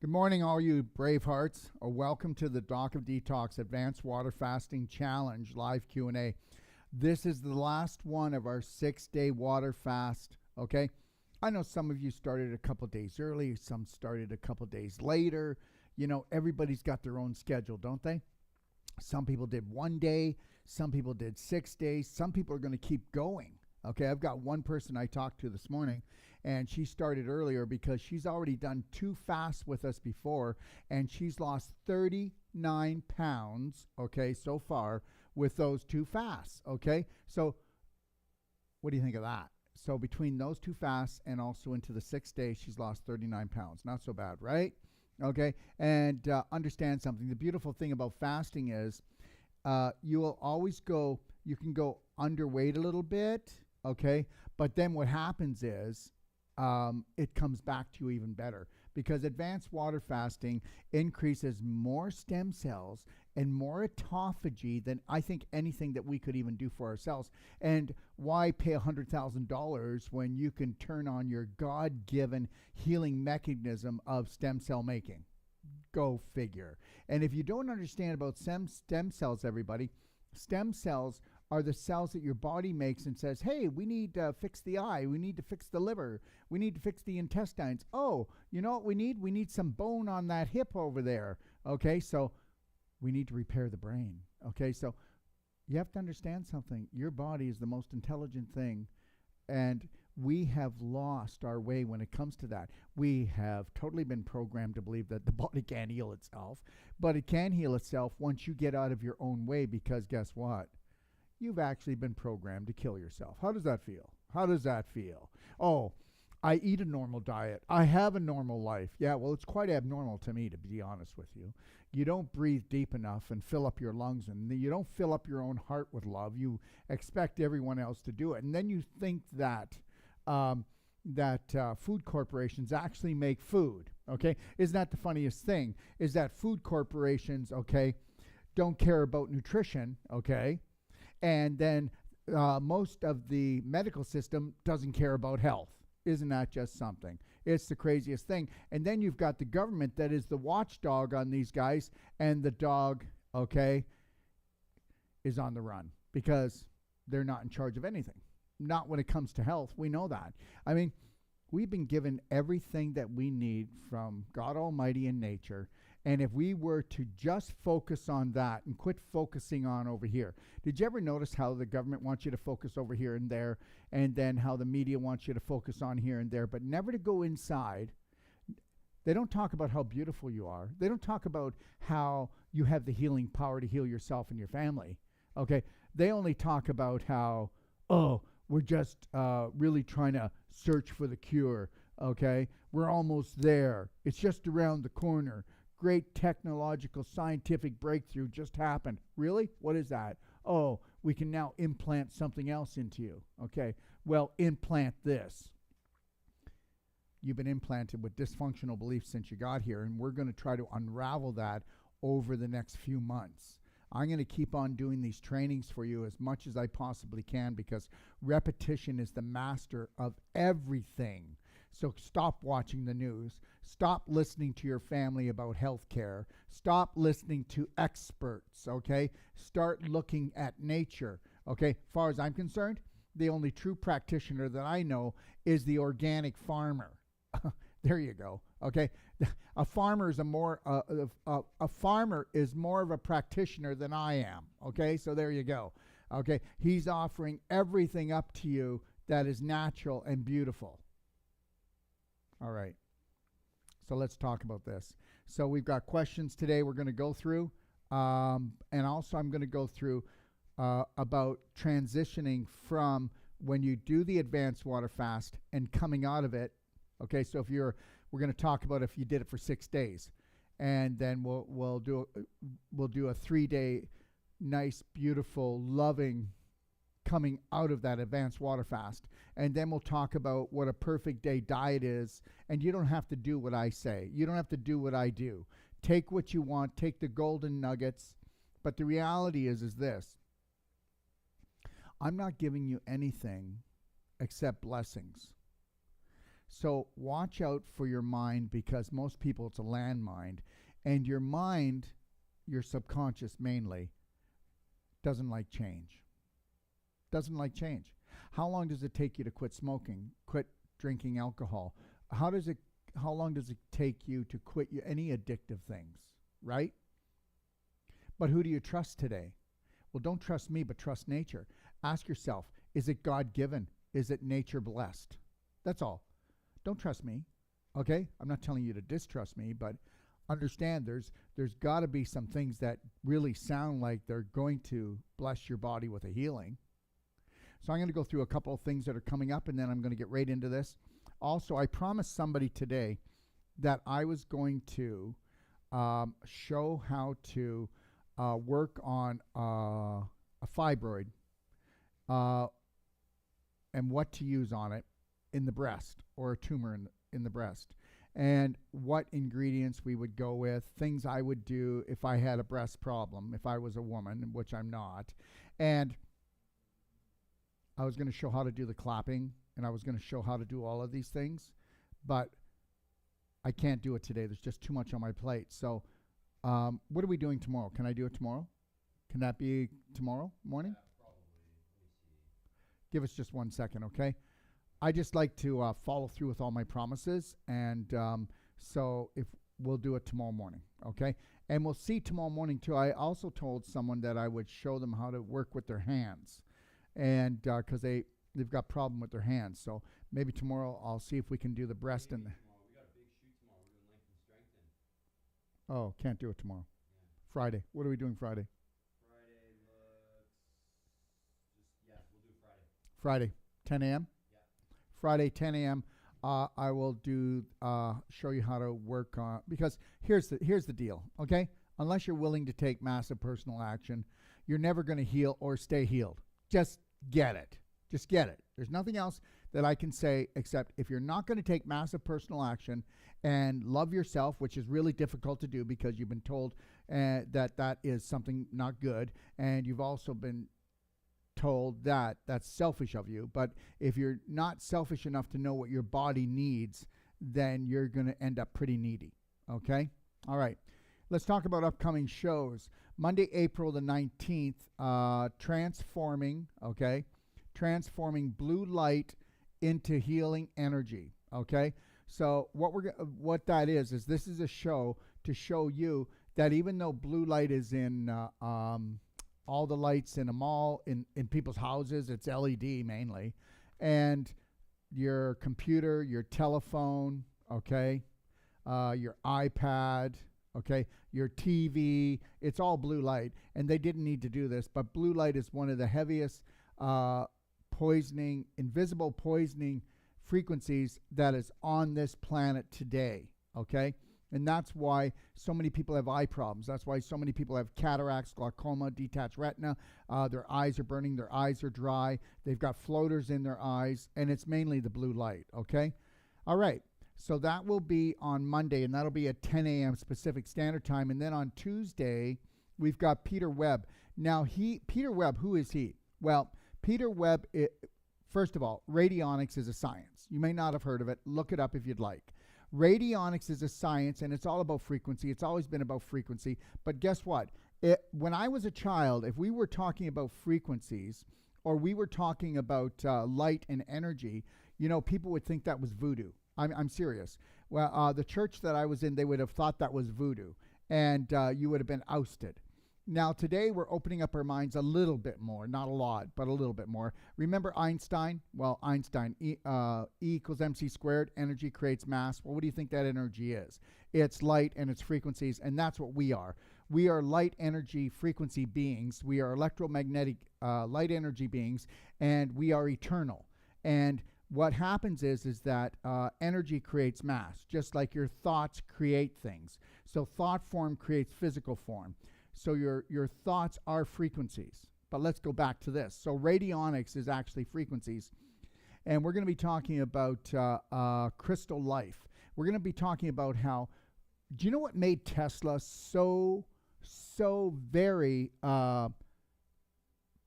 Good morning, all you brave hearts. Welcome to the Doc of Detox Advanced Water Fasting Challenge live Q&A. This is the last one of our 6-day water fast, okay? I know some of you started a couple days early, some started a couple days later. You know, everybody's got their own schedule, don't they? Some people did 1 day, some people did 6 days, some people are going to keep going. Okay, I've got one person I talked to this morning, and she started earlier because she's already done 2 fasts with us before, and she's lost 39 pounds, okay, so far with those 2 fasts, okay? So what do you think of that? So between those 2 fasts and also into the 6th day, she's lost 39 pounds. Not so bad, right? Okay, and understand something. The beautiful thing about fasting is you will always go, you can go underweight a little bit, okay? But then what happens is it comes back to you even better, because advanced water fasting increases more stem cells and more autophagy than I think anything that we could even do for ourselves. And why pay $100,000 when you can turn on your God-given healing mechanism of stem cell making? Go figure. And if you don't understand about stem cells, everybody, stem cells are the cells that your body makes and says, hey, we need to fix the eye, we need to fix the liver, we need to fix the intestines. Oh, you know what we need? We need some bone on that hip over there. Okay, so we need to repair the brain. Okay, so you have to understand something. Your body is the most intelligent thing, and we have lost our way when it comes to that. We have totally been programmed to believe that the body can't heal itself, but it can heal itself once you get out of your own way, because guess what? You've actually been programmed to kill yourself. How does that feel? How does that feel? Oh, I eat a normal diet. I have a normal life. Yeah, well, it's quite abnormal to me, to be honest with you. You don't breathe deep enough and fill up your lungs, and you don't fill up your own heart with love. You expect everyone else to do it. And then you think that food corporations actually make food, okay? Isn't that the funniest thing? Is that food corporations, okay, don't care about nutrition, okay? And then most of the medical system doesn't care about health. Isn't that just something? It's the craziest thing. And then you've got the government that is the watchdog on these guys, and the dog, okay, is on the run because they're not in charge of anything. Not when it comes to health. We know that. I mean, we've been given everything that we need from God Almighty and nature. And if we were to just focus on that and quit focusing on over here. Did you ever notice how the government wants you to focus over here and there, and then how the media wants you to focus on here and there, but never to go inside? They don't talk about how beautiful you are. They don't talk about how you have the healing power to heal yourself and your family. Okay? They only talk about how, oh, we're just really trying to search for the cure. Okay? We're almost there. It's just around the corner. Great technological scientific breakthrough just happened. Really? What is that? Oh, we can now implant something else into you. Okay, well, implant this. You've been implanted with dysfunctional beliefs since you got here, and we're going to try to unravel that over the next few months. I'm going to keep on doing these trainings for you as much as I possibly can, because repetition is the master of everything. So stop watching the news. Stop listening to your family about health care. Stop listening to experts, okay? Start looking at nature, okay? As far as I'm concerned, the only true practitioner that I know is the organic farmer. There you go, okay? A farmer is a farmer is more of a practitioner than I am, okay? So there you go, okay? He's offering everything up to you that is natural and beautiful. All right, so let's talk about this. So we've got questions today we're going to go through, and also I'm going to go through about transitioning from when you do the advanced water fast and coming out of it. Okay, so we're going to talk about if you did it for 6 days, and then we'll do a 3-day nice, beautiful, loving coming out of that advanced water fast. And then we'll talk about what a perfect day diet is. And you don't have to do what I say. You don't have to do what I do. Take what you want. Take the golden nuggets. But the reality is this. I'm not giving you anything except blessings. So watch out for your mind, because most people, it's a landmine. And your mind, your subconscious mainly, doesn't like change. Doesn't like change. How long does it take you to quit smoking, quit drinking alcohol? How long does it take you to quit any addictive things, right? But who do you trust today? Well, don't trust me, but trust nature. Ask yourself, is it God-given? Is it nature blessed? That's all. Don't trust me, okay? I'm not telling you to distrust me, but understand there's got to be some things that really sound like they're going to bless your body with a healing. So I'm going to go through a couple of things that are coming up, and then I'm going to get right into this. Also, I promised somebody today that I was going to show how to work on a fibroid and what to use on it in the breast, or a tumor in the breast, and what ingredients we would go with, things I would do if I had a breast problem, if I was a woman, which I'm not. And I was going to show how to do the clapping, and I was going to show how to do all of these things, but I can't do it today. There's just too much on my plate. So what are we doing tomorrow? Can I do it tomorrow? Can that be tomorrow morning? Yeah, probably. Let me see. Give us just 1 second, okay? I just like to follow through with all my promises, and so we'll do it tomorrow morning, okay? And we'll see tomorrow morning too. I also told someone that I would show them how to work with their hands, and because they've got problem with their hands. So maybe tomorrow I'll see if we can do the breast and the. Tomorrow. We got a big shoot tomorrow. We're doing length and strengthen. Oh, can't do it tomorrow. Yeah. Friday. What are we doing Friday? Friday looks we'll do Friday. Friday, 10 a.m. Yeah. Friday, 10 a.m. I will do show you how to work on, because here's the deal, okay? Unless you're willing to take massive personal action, you're never going to heal or stay healed. Just get it. Just get it. There's nothing else that I can say except if you're not going to take massive personal action and love yourself, which is really difficult to do because you've been told that is something not good, and you've also been told that that's selfish of you. But if you're not selfish enough to know what your body needs, then you're going to end up pretty needy. Okay? All right. Let's talk about upcoming shows. Monday, April the 19th, transforming blue light into healing energy. Okay? So what that is this is a show to show you that even though blue light is in all the lights in a mall, in people's houses, it's LED mainly, and your computer, your telephone, okay, your iPad, okay, your TV, it's all blue light. And they didn't need to do this, but blue light is one of the heaviest invisible poisoning frequencies that is on this planet today, okay? And that's why so many people have eye problems. That's why so many people have cataracts, glaucoma, detached retina. Their eyes are burning. Their eyes are dry. They've got floaters in their eyes. And it's mainly the blue light, okay? All right. So that will be on Monday, and that'll be at 10 a.m. Pacific Standard Time. And then on Tuesday, we've got Peter Webb. Now, Peter Webb, who is he? Well, Peter Webb, first of all, radionics is a science. You may not have heard of it. Look it up if you'd like. Radionics is a science, and it's all about frequency. It's always been about frequency. But guess what? When I was a child, if we were talking about frequencies or we were talking about light and energy, people would think that was voodoo. I'm serious. Well, the church that I was in, they would have thought that was voodoo, and you would have been ousted. Now, today, we're opening up our minds a little bit more. Not a lot, but a little bit more. Remember Einstein? Well, Einstein, E equals mc squared. Energy creates mass. Well, what do you think that energy is? It's light and its frequencies, and that's what we are. We are light energy frequency beings. We are electromagnetic light energy beings, and we are eternal. And what happens is that energy creates mass, just like your thoughts create things. So thought form creates physical form. So your thoughts are frequencies. But let's go back to this. So radionics is actually frequencies. And we're going to be talking about crystal life. We're going to be talking about how, do you know what made Tesla so very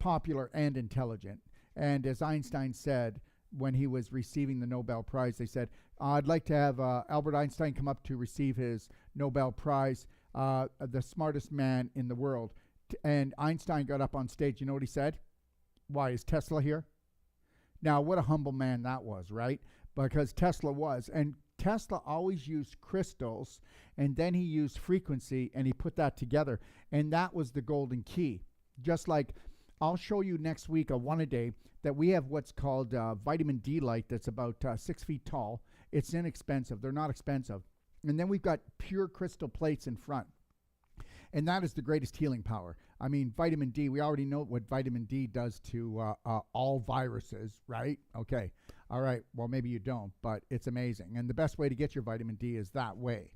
popular and intelligent? And as Einstein said when he was receiving the Nobel Prize, they said, I'd like to have Albert Einstein come up to receive his Nobel Prize, the smartest man in the world. And Einstein got up on stage. You know what he said? Why, is Tesla here? Now, what a humble man that was, right? Because Tesla was. And Tesla always used crystals, and then he used frequency, and he put that together. And that was the golden key. Just like I'll show you next week, a day, that we have what's called vitamin D light that's about 6 feet tall. It's inexpensive. They're not expensive. And then we've got pure crystal plates in front. And that is the greatest healing power. I mean, vitamin D, we already know what vitamin D does to all viruses, right? Okay. All right. Well, maybe you don't, but it's amazing. And the best way to get your vitamin D is that way.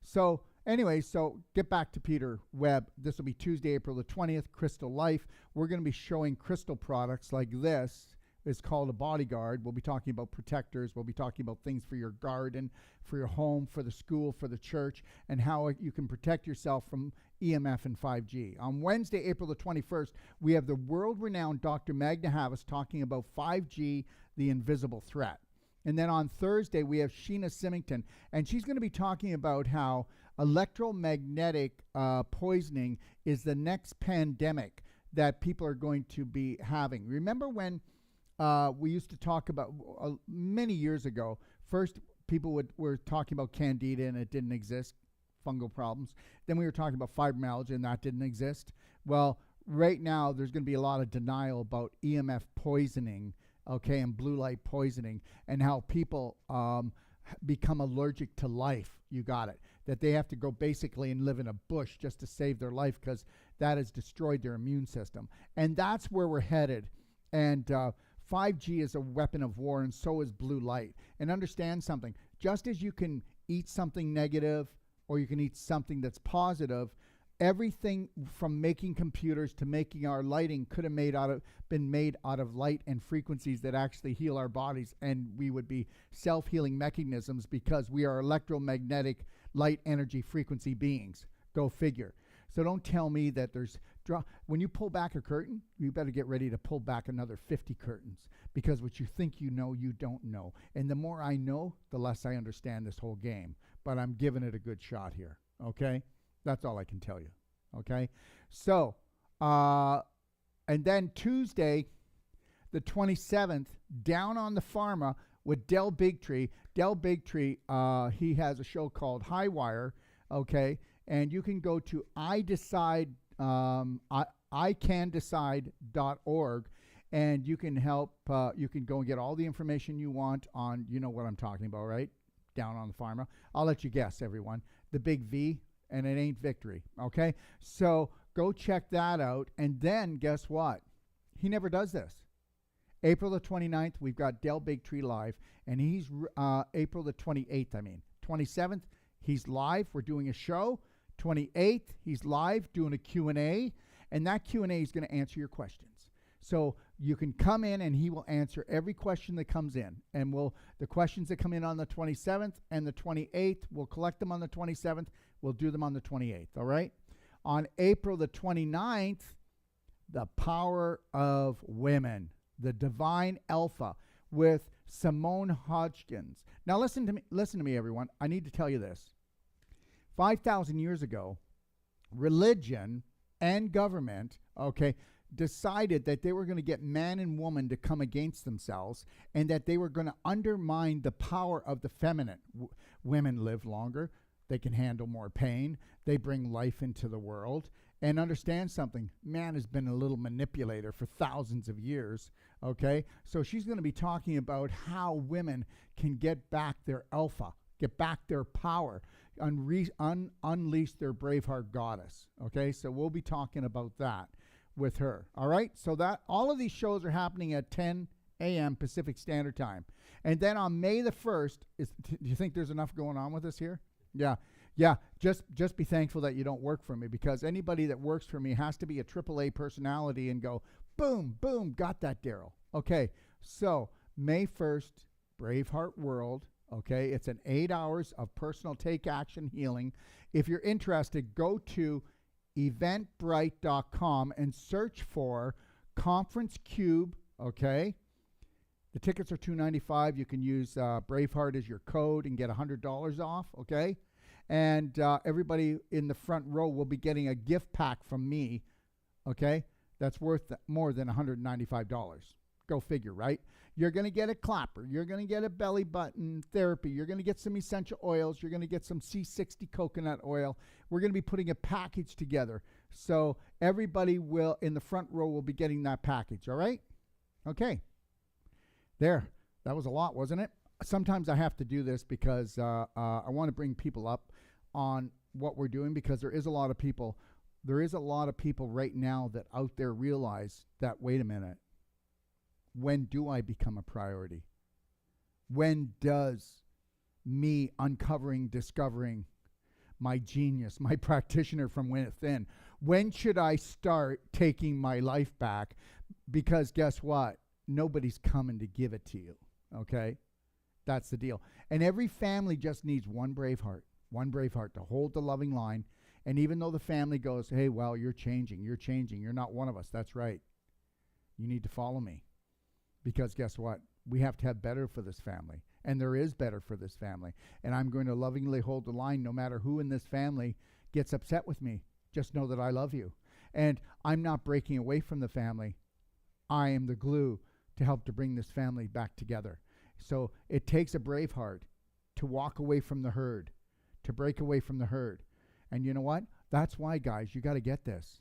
So anyway, so get back to Peter Webb. This will be Tuesday, April the 20th, Crystal Life. We're going to be showing crystal products like this. It's called a bodyguard. We'll be talking about protectors. We'll be talking about things for your garden, for your home, for the school, for the church, and how you can protect yourself from EMF and 5G. On Wednesday, April the 21st, we have the world-renowned Dr. Magda Havas talking about 5G, the invisible threat. And then on Thursday, we have Sheena Symington, and she's going to be talking about how electromagnetic poisoning is the next pandemic that people are going to be having. Remember when we used to talk about many years ago, first were talking about candida and it didn't exist, fungal problems. Then we were talking about fibromyalgia and that didn't exist. Well, right now there's going to be a lot of denial about EMF poisoning, okay, and blue light poisoning, and how people become allergic to life. You got it. That they have to go basically and live in a bush just to save their life because that has destroyed their immune system. And that's where we're headed. And 5G is a weapon of war, and so is blue light. And understand something. Just as you can eat something negative or you can eat something that's positive, everything from making computers to making our lighting could have been made out of light and frequencies that actually heal our bodies, and we would be self-healing mechanisms because we are electromagnetic light energy frequency beings. Go figure. So don't tell me that when you pull back a curtain, you better get ready to pull back another 50 curtains, because what you think you know, you don't know. And the more I know, the less I understand this whole game. But I'm giving it a good shot here, okay? That's all I can tell you, okay? So, and then Tuesday, the 27th, down on the pharma with Del Bigtree. Del Bigtree, he has a show called High Wire, okay? And you can go to icandecide.org, and you can help, you can go and get all the information you want on, you know what I'm talking about, right? Down on the pharma. I'll let you guess, everyone. The big V, and it ain't victory, okay? So go check that out, and then guess what? He never does this. April the 29th, we've got Del Bigtree live, and he's April the 28th, 27th, he's live. We're doing a show. 28th, he's live doing a Q&A, and that Q&A is going to answer your questions. So you can come in, and he will answer every question that comes in. And the questions that come in on the 27th and the 28th, we'll collect them on the 27th. We'll do them on the 28th, all right? On April the 29th, the power of women, the divine alpha with Simone Hodgkins. Now listen to me, everyone. I need to tell you this. 5,000 years ago, religion and government, okay, decided that they were going to get man and woman to come against themselves, and that they were going to undermine the power of the feminine. Women live longer. They can handle more pain. They bring life into the world. And understand something, man has been a little manipulator for thousands of years, okay? So she's going to be talking about how women can get back their alpha, get back their power, unleash their Braveheart goddess, okay? So we'll be talking about that with her, all right? So that all of these shows are happening at 10 a.m. Pacific Standard Time. And then on May the 1st, do you think there's enough going on with us here? Yeah. Just be thankful that you don't work for me, because anybody that works for me has to be a AAA personality and go, boom, boom, got that, Daryl. Okay, so May 1st, Braveheart World. Okay, it's an 8 hours of personal take action healing. If you're interested, go to eventbrite.com and search for Conference Cube. Okay, the tickets are $295. You can use Braveheart as your code and get $100 off. Okay, and everybody in the front row will be getting a gift pack from me. Okay, that's worth more than $195. Go figure, right? You're going to get a clapper. You're going to get a belly button therapy. You're going to get some essential oils. You're going to get some C60 coconut oil. We're going to be putting a package together. So everybody will, in the front row, will be getting that package, all right? Okay. There. That was a lot, wasn't it? Sometimes I have to do this because I want to bring people up on what we're doing, because there is a lot of people right now that out there realize that, wait a minute, when do I become a priority? When does me discovering my genius, my practitioner from within, when should I start taking my life back? Because guess what? Nobody's coming to give it to you, okay? That's the deal. And every family just needs one Braveheart to hold the loving line. And even though the family goes, hey, well, you're changing, you're not one of us. That's right. You need to follow me. Because guess what? We have to have better for this family. And there is better for this family. And I'm going to lovingly hold the line no matter who in this family gets upset with me. Just know that I love you. And I'm not breaking away from the family. I am the glue to help to bring this family back together. So it takes a Braveheart to walk away from the herd, to break away from the herd. And you know what? That's why, guys, you got to get this.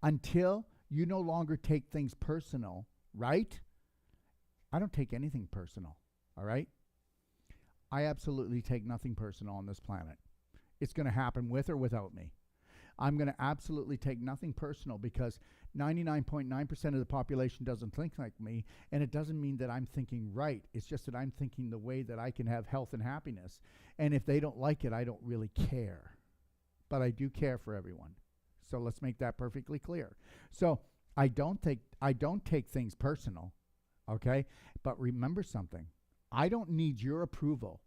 Until you no longer take things personal, right? I don't take anything personal, all right? I absolutely take nothing personal on this planet. It's going to happen with or without me. I'm going to absolutely take nothing personal because 99.9% of the population doesn't think like me, and it doesn't mean that I'm thinking right. It's just that I'm thinking the way that I can have health and happiness. And if they don't like it, I don't really care. But I do care for everyone. So let's make that perfectly clear. So I don't take things personal, okay? But remember something. I don't need your approval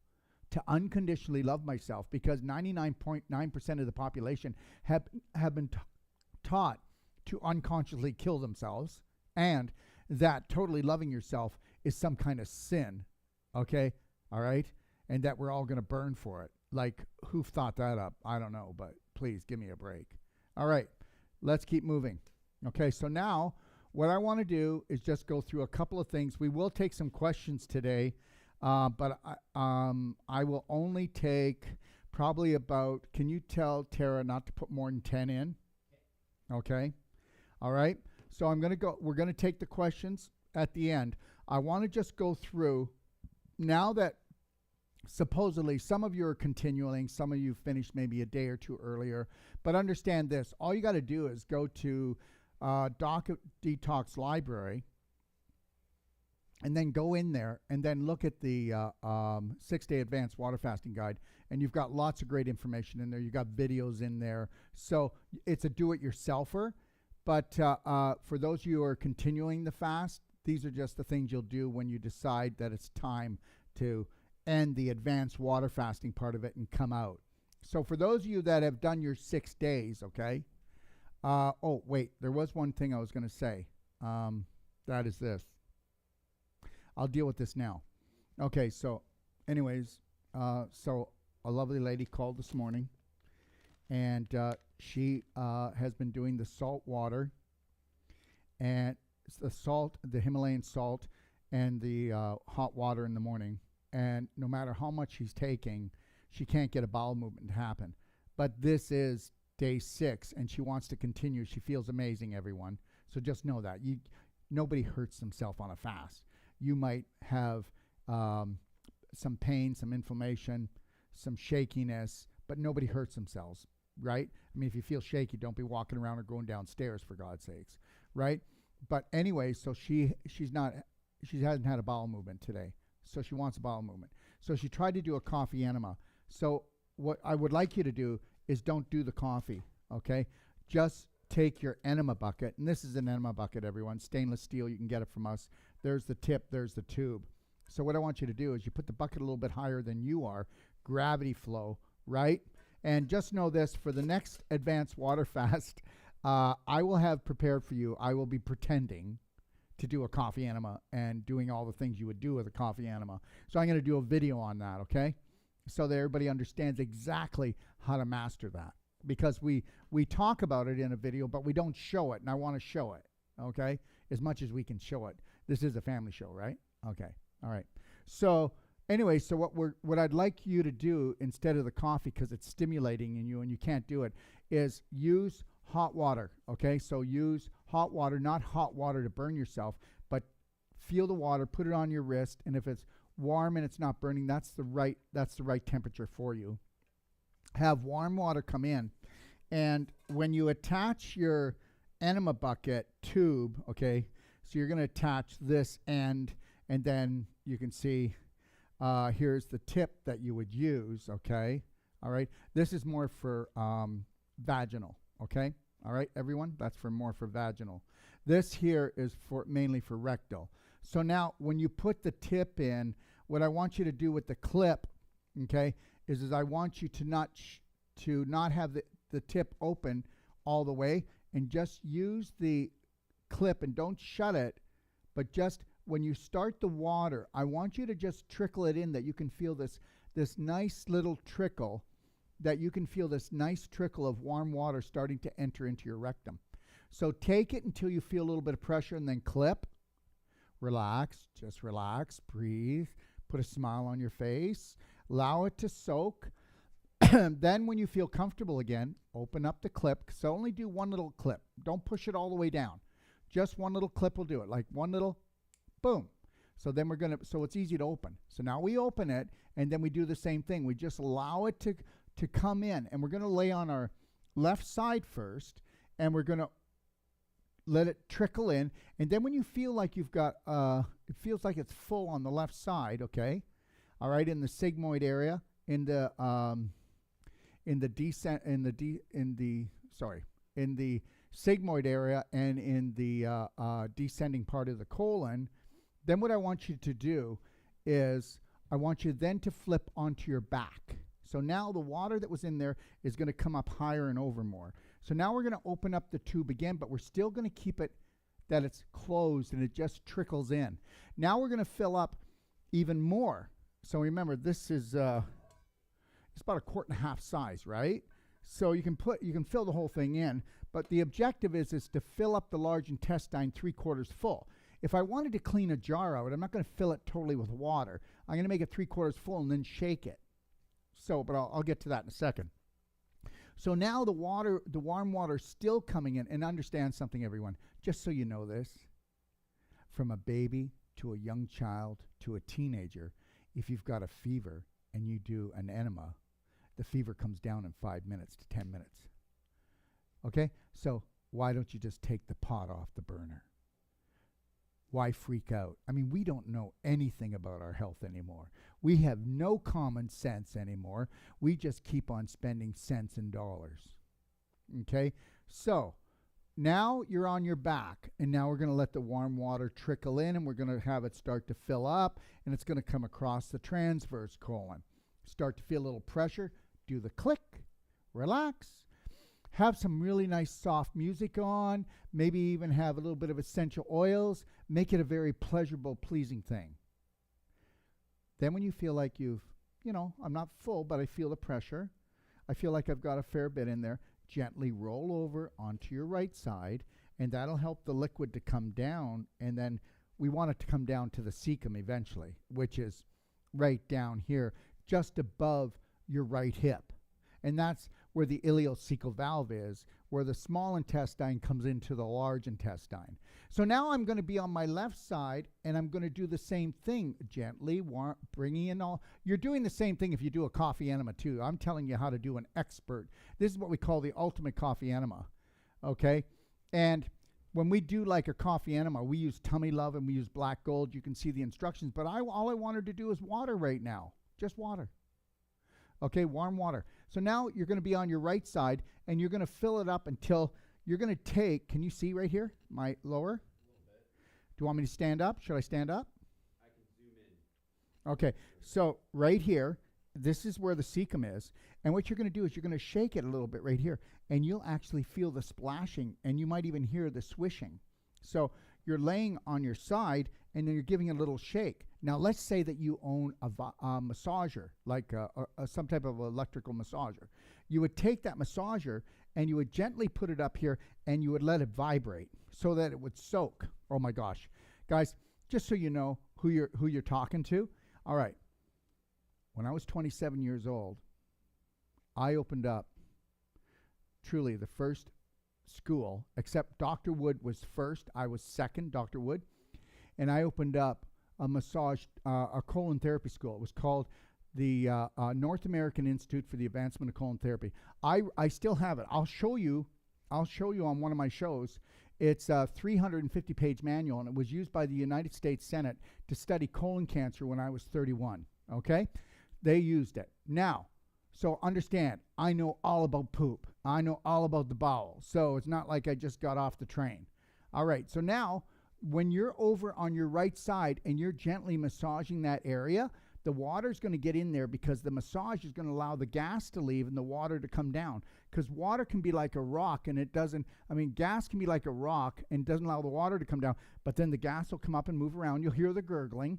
to unconditionally love myself because 99.9% of the population have been taught to unconsciously kill themselves, and that totally loving yourself is some kind of sin, okay? All right? And that we're all going to burn for it. Like, who thought that up? I don't know, but please give me a break. All right, let's keep moving. Okay, so now what I want to do is just go through a couple of things. We will take some questions today, but I will only take probably about, can you tell Tara not to put more than 10 in? Okay. All right. So we're going to take the questions at the end. I want to just go through now that supposedly some of you are continuing, some of you finished maybe a day or two earlier, but understand this. All you got to do is go to Detox Library and then go in there and then look at the 6-day advanced water fasting guide. And you've got lots of great information in there. You've got videos in there. So it's a do-it-yourselfer. But for those of you who are continuing the fast, these are just the things you'll do when you decide that it's time to end the advanced water fasting part of it and come out. So for those of you that have done your 6 days, okay. Oh, wait, there was one thing I was going to say. That is this. I'll deal with this now. Okay, so anyways, so a lovely lady called this morning, and she has been doing the salt water, and it's the salt, the Himalayan salt, and the hot water in the morning. And no matter how much she's taking, she can't get a bowel movement to happen. But this is day 6, and she wants to continue. She feels amazing, everyone. So just know that. Nobody hurts themselves on a fast. You might have some pain, some inflammation, some shakiness, but nobody hurts themselves, right? I mean, if you feel shaky, don't be walking around or going downstairs, for God's sakes, right? But anyway, so she hasn't had a bowel movement today. So she wants a bowel movement. So she tried to do a coffee enema. So what I would like you to do is don't do the coffee, okay? Just take your enema bucket, and this is an enema bucket, everyone, stainless steel. You can get it from us. There's the tip, there's the tube. So what I want you to do is you put the bucket a little bit higher than you are, gravity flow, right? And just know this, for the next advanced water fast, I will have prepared for you, I will be pretending to do a coffee enema and doing all the things you would do with a coffee enema. So I'm going to do a video on that, okay? So that everybody understands exactly how to master that. Because we talk about it in a video, but we don't show it, and I want to show it, okay? As much as we can show it. This is a family show, right? Okay, all right. So anyway, so what I'd like you to do instead of the coffee, because it's stimulating in you and you can't do it, is use hot water, okay? So use hot water, not hot water to burn yourself, but feel the water, put it on your wrist, and if it's warm and it's not burning, that's the right temperature for you. Have warm water come in, and when you attach your enema bucket tube, okay, so you're going to attach this end, and then you can see here's the tip that you would use, okay? All right, this is more for vaginal, okay? All right, everyone, that's more for vaginal. This here is mainly for rectal. So now when you put the tip in, what I want you to do with the clip, okay, is I want you to not have the tip open all the way, and just use the clip and don't shut it, but just when you start the water, I want you to just trickle it in, that you can feel this nice little trickle, that you can feel this nice trickle of warm water starting to enter into your rectum. So take it until you feel a little bit of pressure, and then clip. Relax, just relax, breathe, put a smile on your face. Allow it to soak. Then when you feel comfortable again, open up the clip. So only do one little clip. Don't push it all the way down. Just one little clip will do it. Like one little boom. So then so it's easy to open. So now we open it, and then we do the same thing. We just allow it to come in, and we're going to lay on our left side first, and we're going to let it trickle in. And then when you feel like you've got, it feels like it's full on the left side, okay? All right, in the sigmoid area, in the sigmoid area and in the descending part of the colon, then what I want you to do is I want you then to flip onto your back. So now the water that was in there is going to come up higher and over more. So now we're going to open up the tube again, but we're still going to keep it that it's closed and it just trickles in. Now we're going to fill up even more. So remember, this is it's about 1.5 quart size, right? So you can fill the whole thing in, but the objective is to fill up the large intestine 3/4 full. If I wanted to clean a jar out, I'm not going to fill it totally with water. I'm going to make it 3/4 full and then shake it. So, but I'll get to that in a second. So now the warm water is still coming in. And understand something, everyone, just so you know this, from a baby to a young child to a teenager, if you've got a fever and you do an enema, the fever comes down in 5 minutes to 10 minutes. Okay? So why don't you just take the pot off the burner? Why freak out? I mean, we don't know anything about our health anymore. We have no common sense anymore. We just keep on spending cents and dollars. Okay? So now you're on your back, and now we're going to let the warm water trickle in, and we're going to have it start to fill up, and it's going to come across the transverse colon. Start to feel a little pressure. Do the click. Relax. Have some really nice soft music on. Maybe even have a little bit of essential oils. Make it a very pleasurable, pleasing thing. Then when you feel like I'm not full, but I feel the pressure. I feel like I've got a fair bit in there. Gently roll over onto your right side, and that'll help the liquid to come down. And then we want it to come down to the cecum eventually, which is right down here, just above your right hip. And that's where the ileocecal valve is, where the small intestine comes into the large intestine. So now I'm going to be on my left side, and I'm going to do the same thing, gently bringing in all. You're doing the same thing if you do a coffee enema too. I'm telling you how to do an expert. This is what we call the ultimate coffee enema, okay? And when we do like a coffee enema, we use Tummy Love and we use Black Gold. You can see the instructions, but all I wanted to do is water right now, just water. Okay, warm water. So now you're going to be on your right side, and you're going to fill it up until you're going to take, can you see right here, my lower? A little bit. Do you want me to stand up? Should I stand up? I can zoom in. Okay, so right here, this is where the cecum is. And what you're going to do is you're going to shake it a little bit right here, and you'll actually feel the splashing, and you might even hear the swishing. So you're laying on your side, and then you're giving it a little shake. Now, let's say that you own a massager, like some type of electrical massager. You would take that massager, and you would gently put it up here, and you would let it vibrate so that it would soak. Oh, my gosh. Guys, just so you know who you're talking to. All right. When I was 27 years old, I opened up truly the first school, except Dr. Wood was first. I was second, Dr. Wood. And I opened up a colon therapy school. It was called the North American Institute for the Advancement of Colon Therapy. I still have it. I'll show you on one of my shows. It's a 350-page manual, and it was used by the United States Senate to study colon cancer when I was 31. Okay? They used it. Now, so understand, I know all about poop. I know all about the bowel. So it's not like I just got off the train. All right, so now when you're over on your right side and you're gently massaging that area, the water's going to get in there because the massage is going to allow the gas to leave and the water to come down. Because water can be like a rock and it doesn't, gas can be like a rock and doesn't allow the water to come down, but then the gas will come up and move around. You'll hear the gurgling.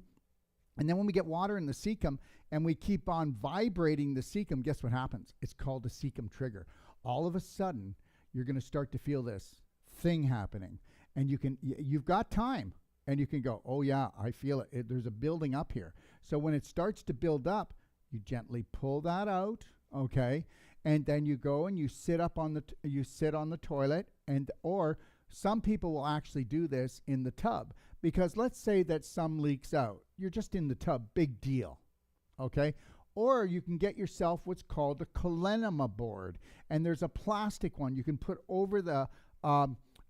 And then when we get water in the cecum and we keep on vibrating the cecum, guess what happens? It's called a cecum trigger. All of a sudden, you're going to start to feel this thing happening. And you've got time, and you can go, oh yeah, I feel it. There's a building up here. So when it starts to build up, You gently pull that out, okay? And then you go and you sit up on you sit on the toilet, and or some people will actually do this in the tub, because let's say that some leaks out. You're just in the tub, big deal, okay? Or you can get yourself what's called a calenema board, and there's a plastic one you can put over the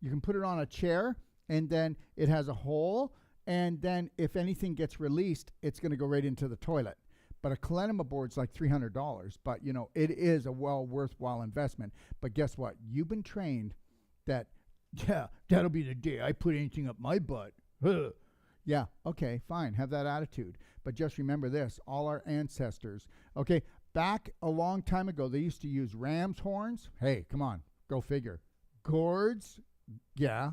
you can put it on a chair, and then it has a hole, and then if anything gets released, it's going to go right into the toilet. But a calenema board's like $300, but you know, it is a worthwhile investment. But guess what? You've been trained that, yeah, that'll be the day I put anything up my butt. Huh. Yeah, okay, fine, have that attitude. But just remember this, all our ancestors, okay, back a long time ago, they used to use ram's horns. Hey, come on, go figure. Gourds, yeah,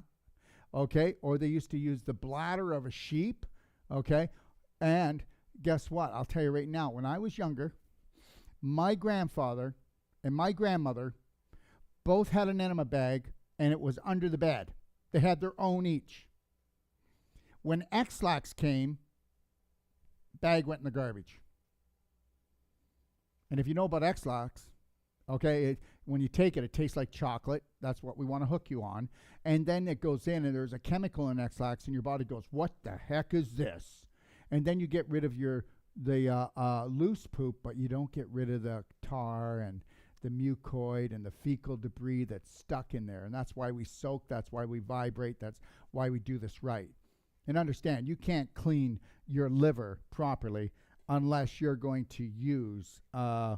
okay, or they used to use the bladder of a sheep, okay, and guess what? I'll tell you right now, when I was younger, my grandfather and my grandmother both had an enema bag, and it was under the bed. They had their own each. When X-Lax came, bag went in the garbage. And if you know about X-Lax, okay, when you take it, it tastes like chocolate. That's what we want to hook you on. And then it goes in, and there's a chemical in X-Lax, and your body goes, what the heck is this? And then you get rid of the loose poop, but you don't get rid of the tar and the mucoid and the fecal debris that's stuck in there. And that's why we soak. That's why we vibrate. That's why we do this right. And understand, you can't clean your liver properly unless you're going to use the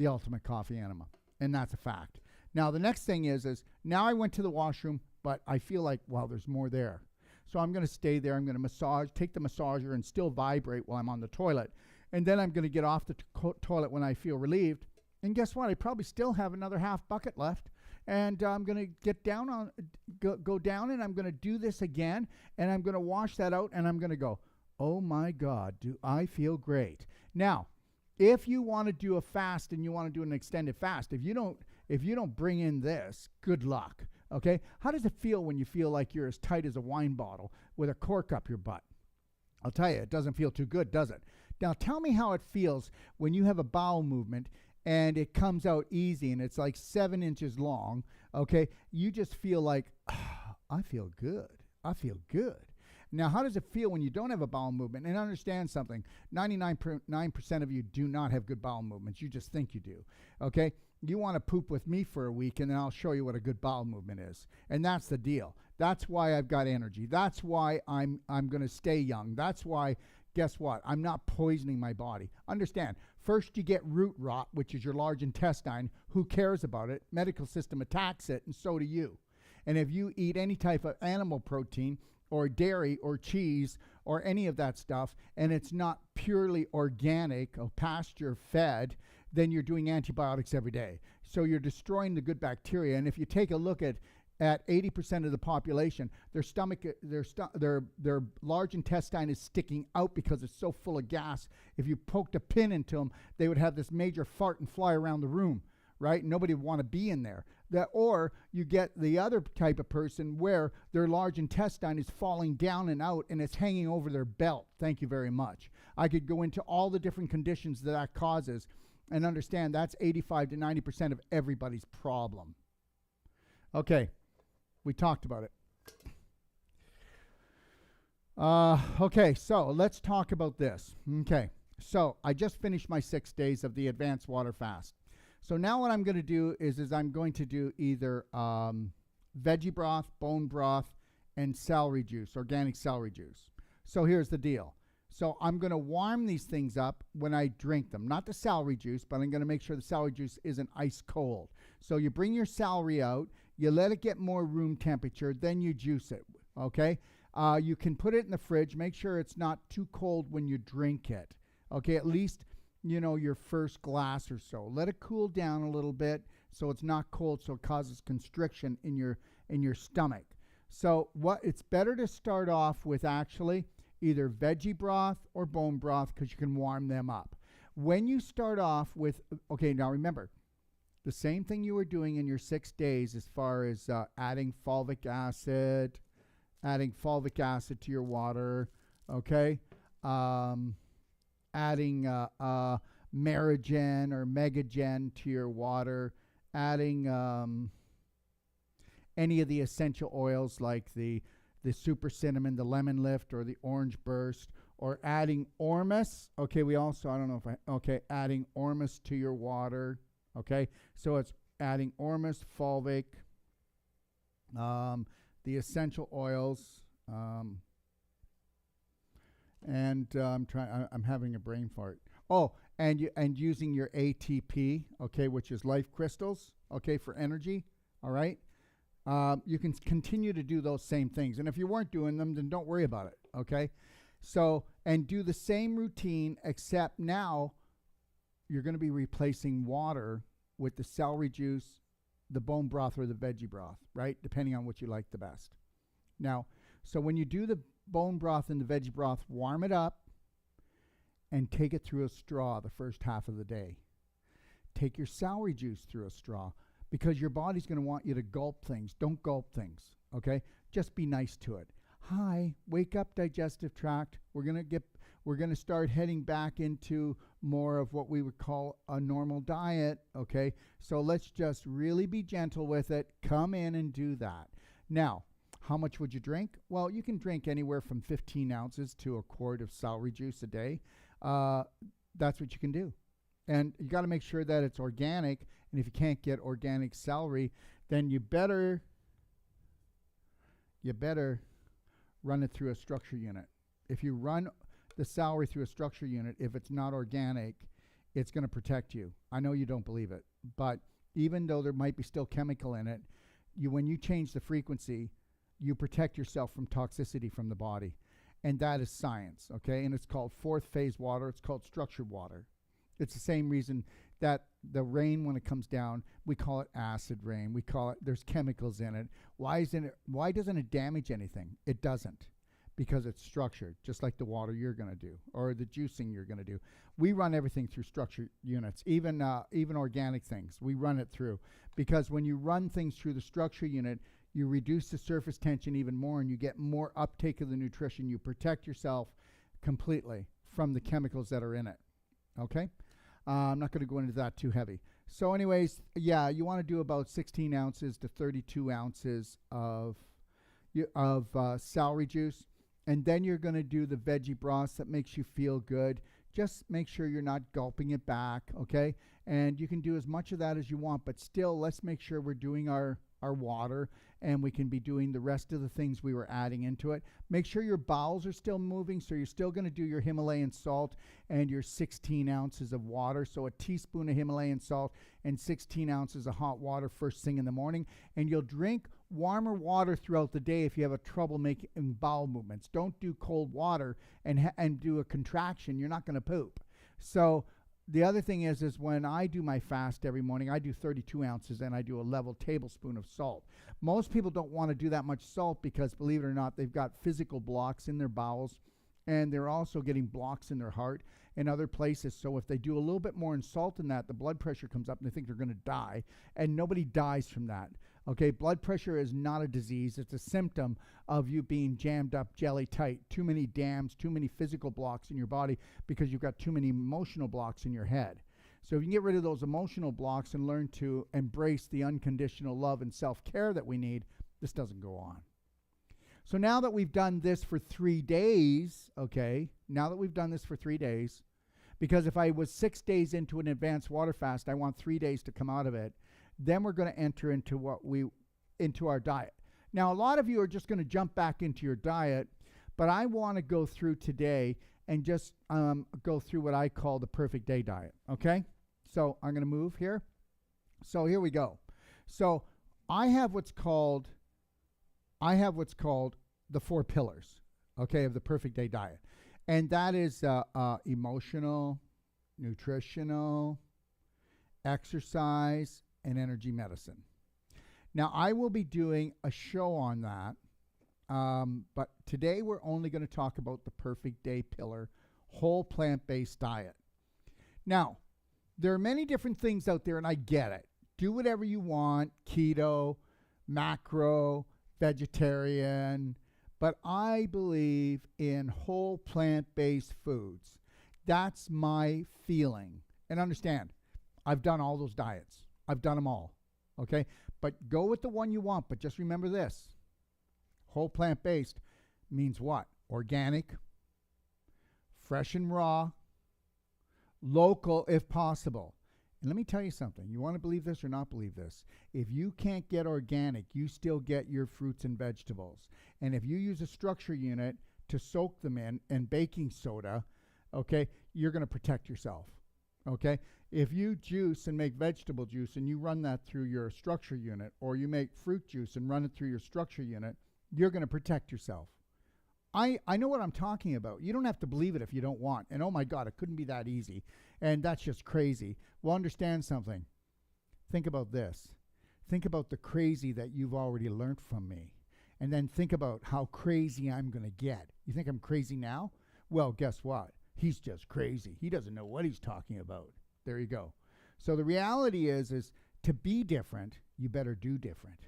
ultimate coffee enema. And that's a fact. Now, the next thing is now I went to the washroom, but I feel like, well, there's more there. So I'm going to stay there. I'm going to take the massager and still vibrate while I'm on the toilet. And then I'm going to get off the toilet when I feel relieved. And guess what? I probably still have another half bucket left. And I'm going to get down on, go down, and I'm going to do this again. And I'm going to wash that out, and I'm going to go, oh my God, do I feel great. Now, if you want to do a fast and you want to do an extended fast, if you don't bring in this, good luck. Okay? How does it feel when you feel like you're as tight as a wine bottle with a cork up your butt? I'll tell you, it doesn't feel too good, does it? Now, tell me how it feels when you have a bowel movement and it comes out easy and it's like 7 inches long, okay? You just feel like, I feel good. I feel good. Now, how does it feel when you don't have a bowel movement? And understand something, 99% of you do not have good bowel movements. You just think you do, okay? You want to poop with me for a week, and then I'll show you what a good bowel movement is. And that's the deal. That's why I've got energy. That's why I'm going to stay young. That's why, guess what? I'm not poisoning my body. Understand, first you get root rot, which is your large intestine. Who cares about it? Medical system attacks it, and so do you. And if you eat any type of animal protein or dairy or cheese or any of that stuff, and it's not purely organic or pasture-fed, then you're doing antibiotics every day. So you're destroying the good bacteria. And if you take a look at 80% of the population, their stomach, their large intestine is sticking out because it's so full of gas. If you poked a pin into them, they would have this major fart and fly around the room, right? Nobody would want to be in there. Or you get the other type of person where their large intestine is falling down and out and it's hanging over their belt. Thank you very much. I could go into all the different conditions that causes, and understand that's 85 to 90% of everybody's problem. Okay, we talked about it. Okay, so let's talk about this. Okay, so I just finished my 6 days of the advanced water fast. So now what I'm going to do is I'm going to do either veggie broth, bone broth, and celery juice, organic celery juice. So here's the deal. So I'm going to warm these things up when I drink them. Not the celery juice, but I'm going to make sure the celery juice isn't ice cold. So you bring your celery out, you let it get more room temperature, then you juice it, okay? You can put it in the fridge. Make sure it's not too cold when you drink it, okay? At least, you know, your first glass or so. Let it cool down a little bit so it's not cold, so it causes constriction in your stomach. So it's better to start off with actually either veggie broth or bone broth because you can warm them up. When you start off with, okay, now remember, the same thing you were doing in your 6 days as far as adding fulvic acid to your water, okay? adding Merigen or Megagen to your water, adding any of the essential oils like the super cinnamon, the lemon lift, or the orange burst, or adding Ormus. Okay, we also, I don't know if adding Ormus to your water. Okay, so it's adding Ormus, fulvic, the essential oils, and I'm having a brain fart. Oh, and using your ATP, okay, which is life crystals, okay, for energy. All right. You can continue to do those same things. And if you weren't doing them, then don't worry about it, okay? So, and do the same routine, except now you're going to be replacing water with the celery juice, the bone broth, or the veggie broth, right? Depending on what you like the best. Now, so when you do the bone broth and the veggie broth, warm it up and take it through a straw the first half of the day. Take your celery juice through a straw, because your body's going to want you to gulp things. Don't gulp things, okay? Just be nice to it. Hi, wake up, digestive tract. We're going to start heading back into more of what we would call a normal diet, okay? So let's just really be gentle with it. Come in and do that. Now, how much would you drink? Well, you can drink anywhere from 15 ounces to a quart of celery juice a day. That's what you can do. And you got to make sure that it's organic. And if you can't get organic celery, then you better run it through a structure unit. If you run the celery through a structure unit, if it's not organic, it's going to protect you. I know you don't believe it, but even though there might be still chemical in it, when you change the frequency, you protect yourself from toxicity from the body. And that is science, okay? And it's called fourth phase water. It's called structured water. It's the same reason that the rain, when it comes down, we call it acid rain. We call it, there's chemicals in it. Why doesn't it damage anything? It doesn't, because it's structured, just like the water you're going to do or the juicing you're going to do. We run everything through structure units, even organic things. We run it through, because when you run things through the structure unit, you reduce the surface tension even more, and you get more uptake of the nutrition. You protect yourself completely from the chemicals that are in it. Okay? I'm not going to go into that too heavy. So anyways, yeah, you want to do about 16 ounces to 32 ounces of celery juice. And then you're going to do the veggie broth that makes you feel good. Just make sure you're not gulping it back, okay? And you can do as much of that as you want, but still, let's make sure we're doing our water, and we can be doing the rest of the things we were adding into it. Make sure your bowels are still moving, so you're still going to do your Himalayan salt and your 16 ounces of water. So a teaspoon of Himalayan salt and 16 ounces of hot water first thing in the morning. And you'll drink warmer water throughout the day if you have a trouble making bowel movements. Don't do cold water and do a contraction. You're not going to poop. So the other thing is when I do my fast every morning, I do 32 ounces and I do a level tablespoon of salt. Most people don't want to do that much salt because, believe it or not, they've got physical blocks in their bowels, and they're also getting blocks in their heart and other places. So if they do a little bit more in salt than that, the blood pressure comes up and they think they're going to die, and nobody dies from that. Okay, blood pressure is not a disease. It's a symptom of you being jammed up jelly tight. Too many dams, too many physical blocks in your body because you've got too many emotional blocks in your head. So if you can get rid of those emotional blocks and learn to embrace the unconditional love and self-care that we need, this doesn't go on. So now that we've done this for 3 days, okay, because if I was 6 days into an advanced water fast, I want 3 days to come out of it. Then we're going to enter into our diet. Now, a lot of you are just going to jump back into your diet, but I want to go through today and just go through what I call the perfect day diet, okay? So I'm going to move here. So here we go. So I have what's called the 4 pillars, okay, of the perfect day diet. And that is emotional, nutritional, exercise, and energy medicine. Now, I will be doing a show on that, but today we're only going to talk about the perfect day pillar, whole plant-based diet. Now, there are many different things out there, and I get it. Do whatever you want, keto, macro, vegetarian, but I believe in whole plant-based foods That's my feeling. And understand, I've done all those diets. I've done them all. Okay? But go with the one you want. But just remember this. Whole plant-based means what? Organic, fresh and raw, local if possible. And let me tell you something. You want to believe this or not believe this? If you can't get organic, you still get your fruits and vegetables. And if you use a structure unit to soak them in and baking soda, okay, you're going to protect yourself. Okay? If you juice and make vegetable juice and you run that through your structure unit, or you make fruit juice and run it through your structure unit, you're going to protect yourself. I know what I'm talking about. You don't have to believe it if you don't want. And oh my God, it couldn't be that easy. And that's just crazy. Well, understand something. Think about this. Think about the crazy that you've already learned from me. And then think about how crazy I'm going to get. You think I'm crazy now? Well, guess what? He's just crazy. He doesn't know what he's talking about. There you go. So the reality is to be different, you better do different.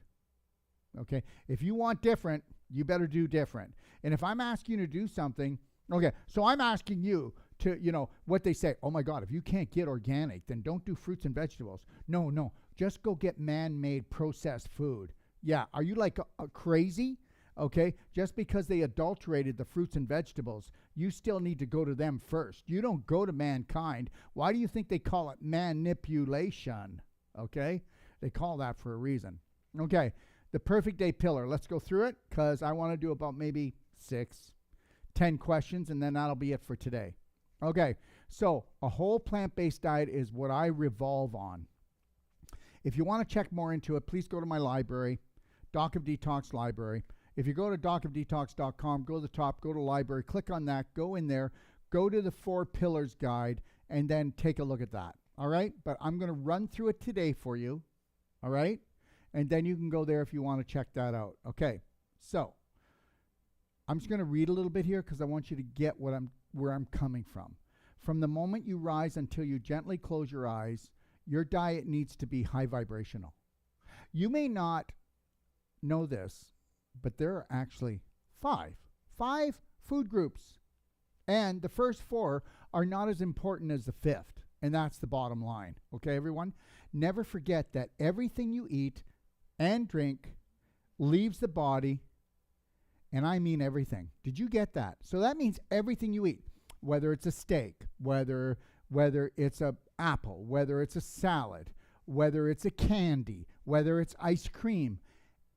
Okay? If you want different, you better do different. And if I'm asking you to do something, okay, so I'm asking you to, what they say, oh my God, if you can't get organic, then don't do fruits and vegetables. No, just go get man-made processed food. Yeah, are you like crazy? Okay, just because they adulterated the fruits and vegetables, you still need to go to them first. You don't go to mankind. Why do you think they call it manipulation? Okay, they call that for a reason. Okay, the perfect day pillar. Let's go through it because I want to do about maybe 6-10 questions, and then that'll be it for today. Okay, so a whole plant-based diet is what I revolve on. If you want to check more into it, please go to my library, Doc of Detox library. If you go to docofdetox.com, go to the top, go to library, click on that, go in there, go to the 4 pillars guide, and then take a look at that. All right? But I'm going to run through it today for you. All right? And then you can go there if you want to check that out. Okay. So I'm just going to read a little bit here because I want you to get where I'm coming from. From the moment you rise until you gently close your eyes, your diet needs to be high vibrational. You may not know this, but there are actually five food groups. And the first 4 are not as important as the 5th. And that's the bottom line. Okay, everyone? Never forget that everything you eat and drink leaves the body, and I mean everything. Did you get that? So that means everything you eat, whether it's a steak, whether it's an apple, whether it's a salad, whether it's a candy, whether it's ice cream,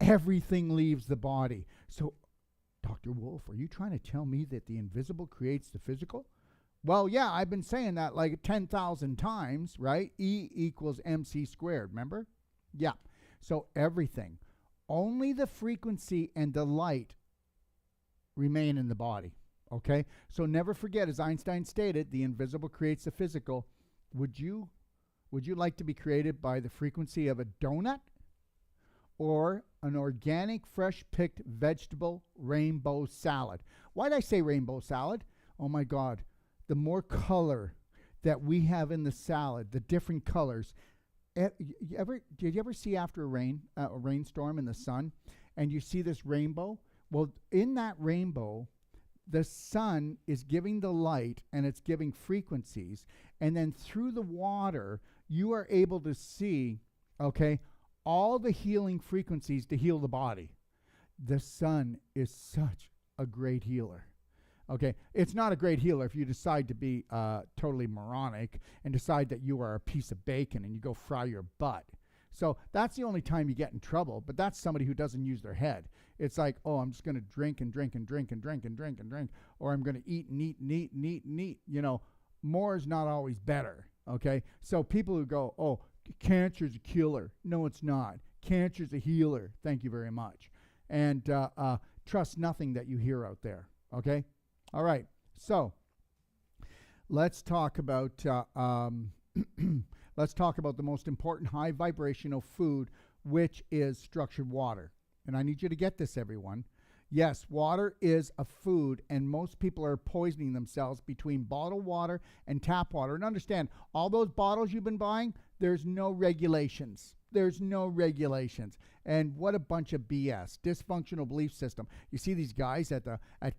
everything leaves the body. So, Dr. Wolf, are you trying to tell me that the invisible creates the physical? Well, yeah, I've been saying that like 10,000 times, right? E equals MC squared, remember? Yeah. So everything, only the frequency and the light remain in the body, okay? So never forget, as Einstein stated, the invisible creates the physical. Would you like to be created by the frequency of a donut or an organic, fresh-picked vegetable rainbow salad? Why did I say rainbow salad? Oh, my God. The more color that we have in the salad, the different colors. Did you ever see after a rainstorm in the sun, and you see this rainbow? Well, in that rainbow, the sun is giving the light, and it's giving frequencies. And then through the water, you are able to see, okay, all the healing frequencies to heal the body. The sun is such a great healer. Okay, it's not a great healer if you decide to be totally moronic and decide that you are a piece of bacon and you go fry your butt. So that's the only time you get in trouble, but that's somebody who doesn't use their head. It's like, oh, I'm just going to drink and drink and drink and drink and drink and drink, or I'm going to eat and eat and eat and eat and eat. More is not always better, okay? So people who go, oh, cancer's a killer. No, it's not. Cancer's a healer. Thank you very much. And trust nothing that you hear out there, okay? All right, so let's talk about the most important high vibrational food, which is structured water. And I need you to get this, everyone. Yes, water is a food, and most people are poisoning themselves between bottled water and tap water. And understand, all those bottles you've been buying, there's no regulations. There's no regulations. And what a bunch of BS. Dysfunctional belief system. You see these guys at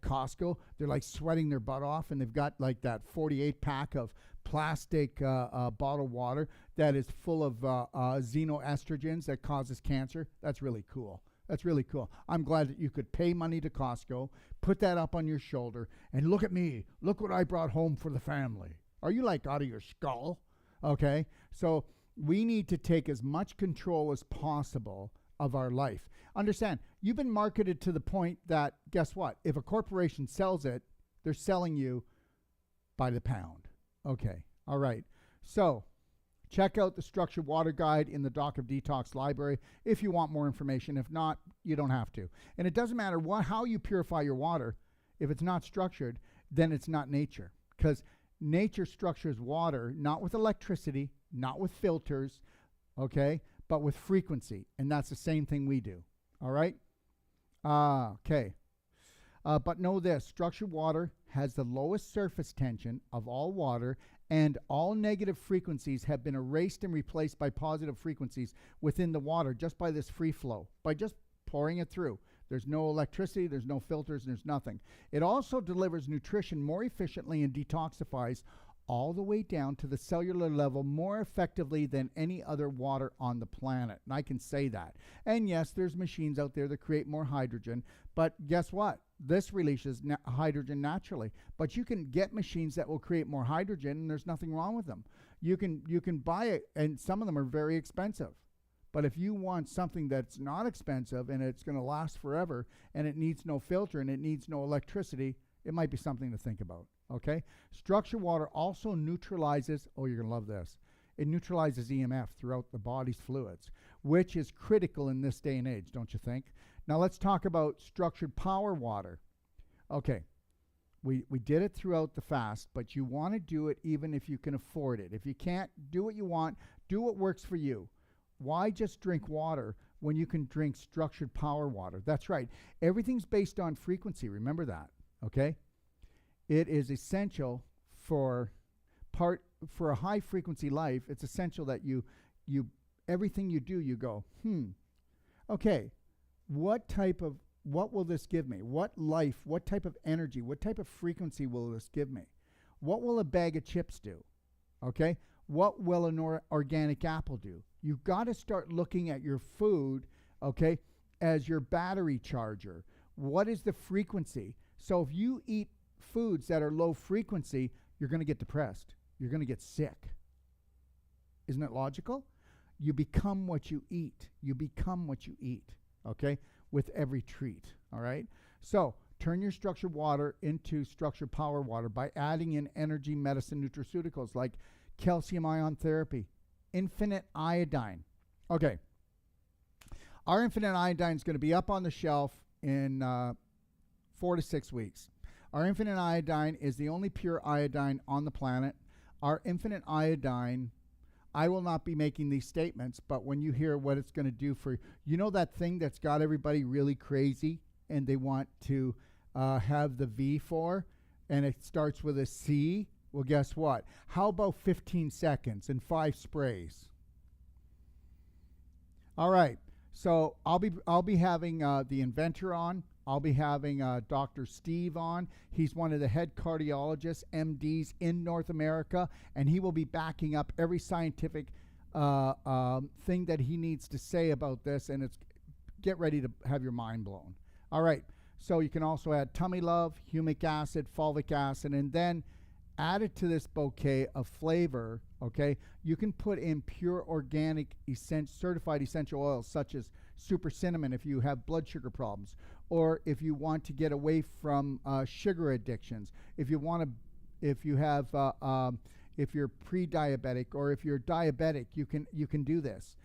Costco, they're like sweating their butt off, and they've got like that 48 pack of plastic bottled water that is full of xenoestrogens that causes cancer. That's really cool. That's really cool. I'm glad that you could pay money to Costco, put that up on your shoulder, and look at me. Look what I brought home for the family. Are you like out of your skull? Okay. So we need to take as much control as possible of our life. Understand, you've been marketed to the point that, guess what? If a corporation sells it, they're selling you by the pound. Okay. All right. So check out the Structured Water Guide in the Doc of Detox library if you want more information. If not, you don't have to. And it doesn't matter how you purify your water. If it's not structured, then it's not nature. Because nature structures water not with electricity, not with filters, okay, but with frequency. And that's the same thing we do. All right? Okay. But know this, structured water has the lowest surface tension of all water, and all negative frequencies have been erased and replaced by positive frequencies within the water just by this free flow, by just pouring it through. There's no electricity, there's no filters, there's nothing. It also delivers nutrition more efficiently and detoxifies all the way down to the cellular level more effectively than any other water on the planet. And I can say that. And yes, there's machines out there that create more hydrogen, but guess what? This releases hydrogen naturally. But you can get machines that will create more hydrogen, and there's nothing wrong with them. You can buy it, and some of them are very expensive. But if you want something that's not expensive and it's going to last forever and it needs no filter and it needs no electricity, it might be something to think about. Okay? Structured water also neutralizes, oh, you're going to love this. It neutralizes EMF throughout the body's fluids, which is critical in this day and age, don't you think? Now let's talk about structured power water. Okay. We did it throughout the fast, but you want to do it even if you can afford it. If you can't, do what you want. Do what works for you. Why just drink water when you can drink structured power water? That's right. Everything's based on frequency. Remember that, okay? It is essential for a high frequency life. It's essential that you everything you do, you go, okay, what will this give me? What life, what type of energy, what type of frequency will this give me? What will a bag of chips do? Okay? What will an organic apple do? You've got to start looking at your food, okay, as your battery charger. What is the frequency? So if you eat foods that are low frequency, you're going to get depressed. You're going to get sick. Isn't it logical? You become what you eat. You become what you eat, okay, with every treat, all right? So turn your structured water into structured power water by adding in energy medicine nutraceuticals like calcium ion therapy, infinite iodine. Okay. Our infinite iodine is going to be up on the shelf in 4 to 6 weeks. Our infinite iodine is the only pure iodine on the planet. Our infinite iodine, I will not be making these statements, but when you hear what it's going to do for, you know that thing that's got everybody really crazy and they want to have the V for, and it starts with a C? Well, guess what? How about 15 seconds and 5 sprays? All right. So I'll be having the inventor on. I'll be having Dr. Steve on. He's one of the head cardiologists, MDs in North America, and he will be backing up every scientific thing that he needs to say about this, and get ready to have your mind blown. All right. So you can also add tummy love, humic acid, fulvic acid, and then add it to this bouquet of flavor, okay? You can put in pure organic certified essential oils such as super cinnamon if you have blood sugar problems, or if you want to get away from sugar addictions, if you're pre-diabetic, or if you're diabetic, you can do this.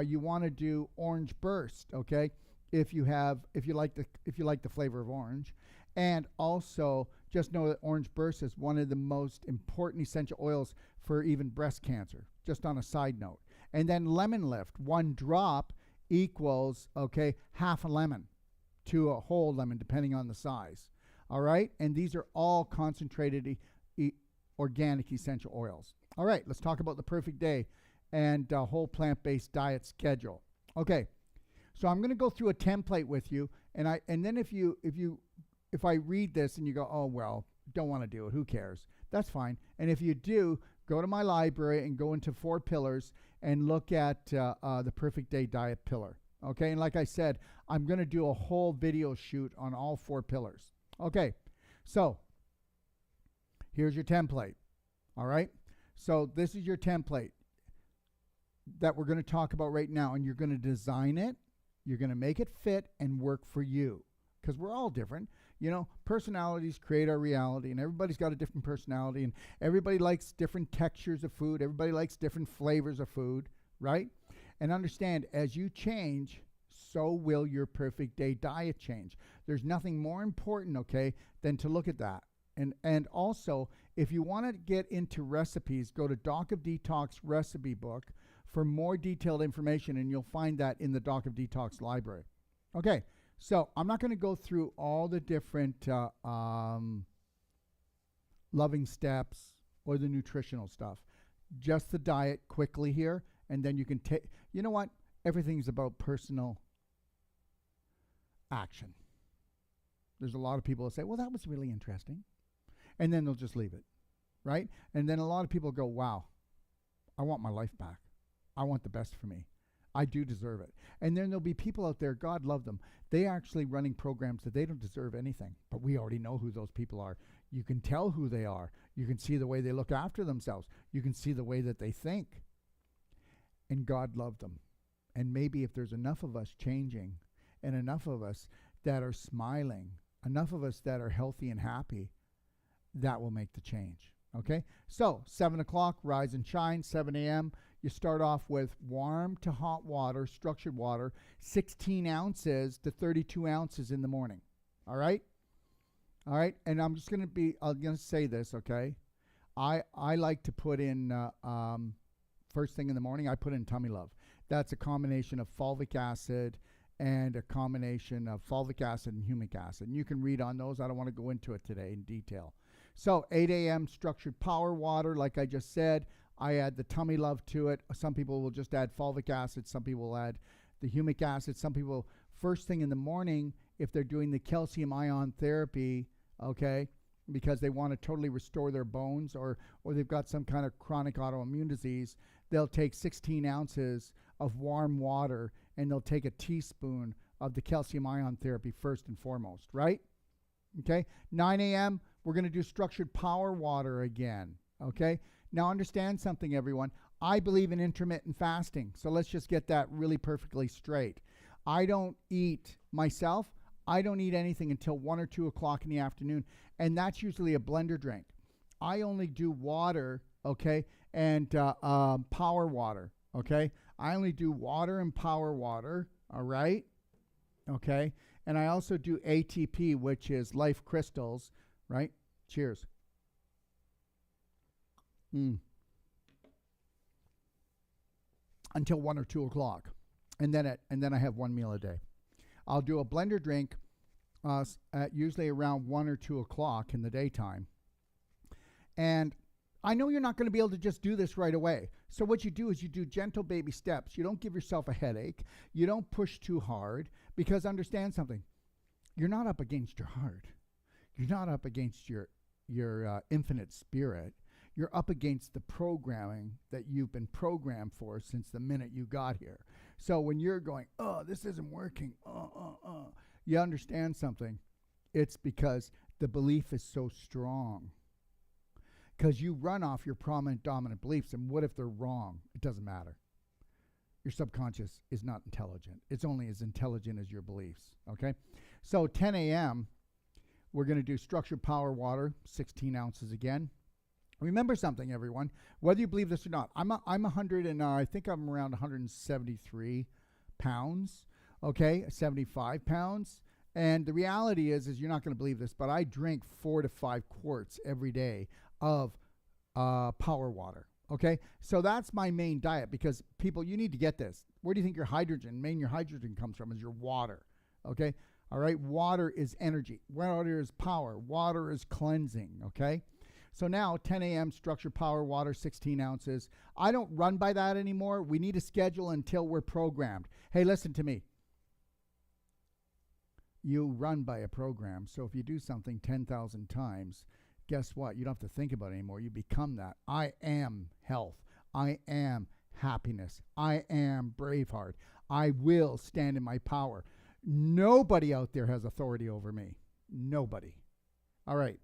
You want to do orange burst, okay? If you like the flavor of orange. And also, just know that orange burst is one of the most important essential oils for even breast cancer, just on a side note. And then lemon lift, 1 drop equals, okay, half a lemon to a whole lemon, depending on the size. All right? And these are all concentrated organic essential oils. All right, let's talk about the perfect day. and whole plant-based diet schedule. Okay, so I'm going to go through a template with you, and then if I read this and you go, oh well, don't want to do it, who cares? That's fine. And if you do, go to my library and go into 4 pillars and look at the Perfect Day Diet pillar. Okay, and like I said, I'm going to do a whole video shoot on all 4 pillars. Okay, so here's your template. All right, so this is your template that we're going to talk about right now, and you're going to design it, you're going to make it fit and work for you, because we're all different. You know, personalities create our reality, and everybody's got a different personality, and everybody likes different textures of food, everybody likes different flavors of food, right? And understand, as you change, so will your Perfect Day diet change. There's nothing more important, okay, than to look at that. And also, if you want to get into recipes, go to Doc of Detox recipe book for more detailed information, and you'll find that in the Doc of Detox library. Okay, so I'm not going to go through all the different loving steps or the nutritional stuff. Just the diet quickly here, and then you can take, you know what? Everything's about personal action. There's a lot of people that say, well, that was really interesting. And then they'll just leave it, right? And then a lot of people go, wow, I want my life back. I want the best for me. I do deserve it. And then there'll be people out there, God love them, they are actually running programs that they don't deserve anything. But we already know who those people are. You can tell who they are. You can see the way they look after themselves. You can see the way that they think. And God loved them. And maybe if there's enough of us changing, and enough of us that are smiling, enough of us that are healthy and happy, that will make the change. Okay? So 7 o'clock, rise and shine, 7 a.m. You start off with warm to hot water, structured water, 16 ounces to 32 ounces in the morning. All right? All right? And I'm going to say this, okay? I like to put in, first thing in the morning, I put in Tummy Love. That's a combination of fulvic acid and a combination of fulvic acid and humic acid. And you can read on those. I don't want to go into it today in detail. So 8 a.m. structured power water, like I just said. I add the Tummy Love to it. Some people will just add fulvic acid. Some people will add the humic acid. Some people, first thing in the morning, if they're doing the calcium ion therapy, okay, because they want to totally restore their bones, or they've got some kind of chronic autoimmune disease, they'll take 16 ounces of warm water, and they'll take a teaspoon of the calcium ion therapy first and foremost, right? Okay, 9 a.m., we're going to do structured power water again, okay? Now understand something, everyone. I believe in intermittent fasting, so let's just get that really perfectly straight. I don't eat myself. I don't eat anything until 1 or 2 o'clock in the afternoon, and that's usually a blender drink. I only do water, okay, and power water, okay? I only do water and power water, all right? Okay, and I also do ATP, which is Life Crystals, right? Cheers. Until 1 or 2 o'clock, and then I have one meal a day. I'll do a blender drink at usually around 1 or 2 o'clock in the daytime. And I know you're not going to be able to just do this right away. So what you do is you do gentle baby steps. You don't give yourself a headache. You don't push too hard, because understand something. You're not up against your heart. You're not up against your infinite spirit. You're up against the programming that you've been programmed for since the minute you got here. So when you're going, oh, this isn't working, you understand something. It's because the belief is so strong. Because you run off your prominent dominant beliefs, and what if they're wrong? It doesn't matter. Your subconscious is not intelligent. It's only as intelligent as your beliefs, okay? So 10 a.m., we're going to do structured power water, 16 ounces again. Remember something, everyone. Whether you believe this or not, I'm 100 and I think I'm around 173 pounds, okay, 75 pounds. And the reality is you're not going to believe this, but I drink 4 to 5 quarts every day of power water, okay? So that's my main diet, because people, you need to get this. Where do you think your hydrogen comes from? Is your water, okay? All right, water is energy. Water is power. Water is cleansing, okay? So now 10 a.m. structured power water, 16 ounces. I don't run by that anymore. We need a schedule until we're programmed. Hey, listen to me. You run by a program. So if you do something 10,000 times, guess what? You don't have to think about it anymore. You become that. I am health. I am happiness. I am Braveheart. I will stand in my power. Nobody out there has authority over me. Nobody. All right.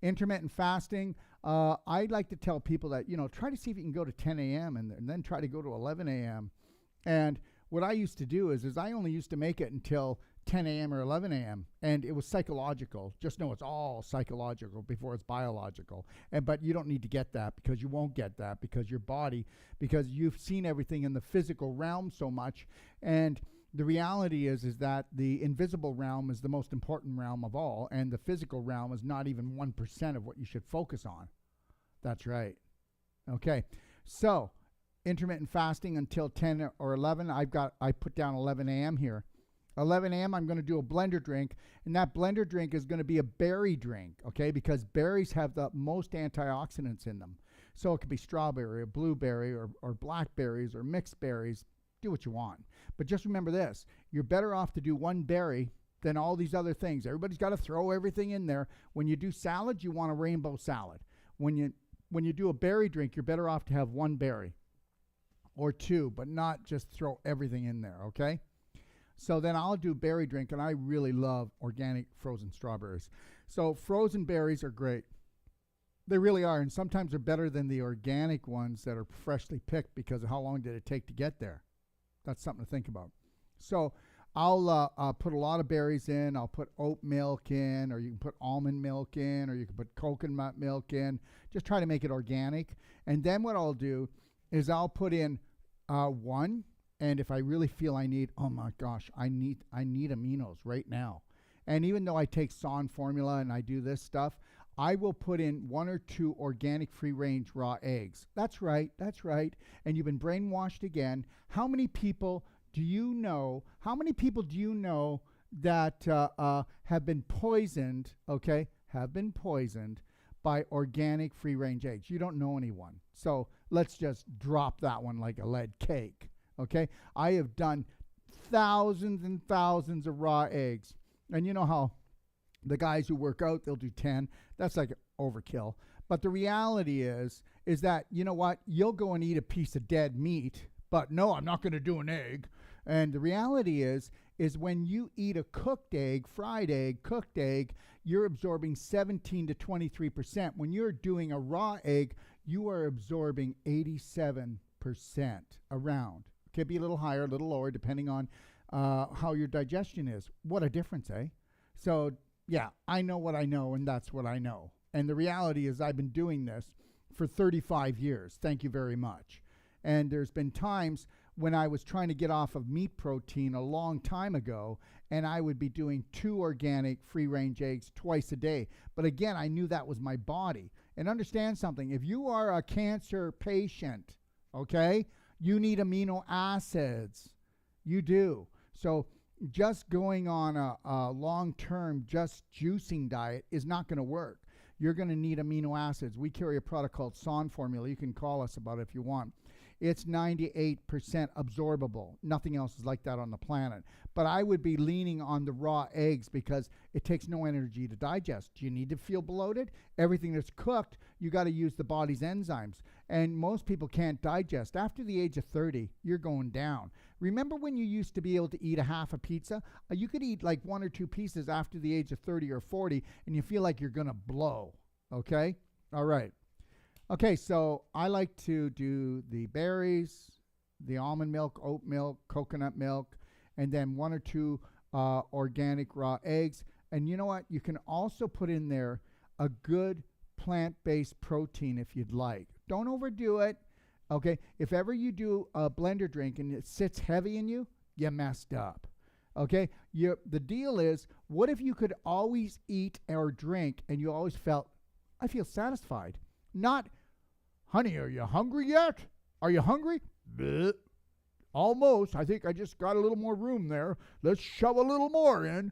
Intermittent fasting. I'd like to tell people that, try to see if you can go to 10 a.m. and then try to go to 11 a.m. And what I used to do is I only used to make it until 10 a.m. or 11 a.m. And it was psychological. Just know it's all psychological before it's biological. But you don't need to get that, because you won't get that, because your body, because you've seen everything in the physical realm so much. And the reality is that the invisible realm is the most important realm of all, and the physical realm is not even 1% of what you should focus on. That's right. Okay. So intermittent fasting until 10 or 11. I put down 11 a.m. here. 11 a.m. I'm going to do a blender drink, and that blender drink is going to be a berry drink, okay, because berries have the most antioxidants in them. So it could be strawberry or blueberry or blackberries or mixed berries. Do what you want. But just remember this. You're better off to do one berry than all these other things. Everybody's got to throw everything in there. When you do salad, you want a rainbow salad. When you do a berry drink, you're better off to have one berry or two, but not just throw everything in there, okay? So then I'll do berry drink, and I really love organic frozen strawberries. So frozen berries are great. They really are, and sometimes they're better than the organic ones that are freshly picked because of how long did it take to get there. That's something to think about. So I'll put a lot of berries in. I'll put oat milk in, or you can put almond milk in, or you can put coconut milk in. Just try to make it organic. And then what I'll do is I'll put in one. And if I really feel I need, oh my gosh, I need aminos right now. And even though I take SON formula and I do this stuff, I will put in 1 or 2 organic free-range raw eggs. That's right. And you've been brainwashed again. How many people do you know that have been poisoned, okay, by organic free-range eggs? You don't know anyone. So let's just drop that one like a lead cake. Okay, I have done thousands and thousands of raw eggs. And you know how the guys who work out, they'll do 10. That's like overkill. But the reality is that, you know what? You'll go and eat a piece of dead meat, but no, I'm not going to do an egg. And the reality is when you eat a cooked egg, fried egg, cooked egg, you're absorbing 17 to 23%. When you're doing a raw egg, you are absorbing 87% around. Could be a little higher, a little lower, depending on how your digestion is. What a difference, eh? So, yeah, I know what I know, and that's what I know. And the reality is I've been doing this for 35 years. Thank you very much. And there's been times when I was trying to get off of meat protein a long time ago, and I would be doing 2 organic free-range eggs twice a day. But again, I knew that was my body. And understand something. If you are a cancer patient, okay, you need amino acids. You do. So just going on a long-term just juicing diet is not going to work. You're going to need amino acids. We carry a product called SON formula. You can call us about it if you want. It's 98% absorbable. Nothing else is like that on the planet. But I would be leaning on the raw eggs because it takes no energy to digest. Do you need to feel bloated? Everything that's cooked, you got to use the body's enzymes. And most people can't digest. After the age of 30, you're going down. Remember when you used to be able to eat a half a pizza? You could eat like 1 or 2 pieces after the age of 30 or 40, and you feel like you're going to blow. Okay? All right. Okay, so I like to do the berries, the almond milk, oat milk, coconut milk, and then 1 or 2 organic raw eggs. And you know what? You can also put in there a good plant-based protein if you'd like. Don't overdo it. Okay, if ever you do a blender drink and it sits heavy in you, you messed up. Okay, the deal is, what if you could always eat or drink and you always felt, I feel satisfied? Not, honey, are you hungry yet? Are you hungry? Bleh. Almost. I think I just got a little more room there. Let's shove a little more in.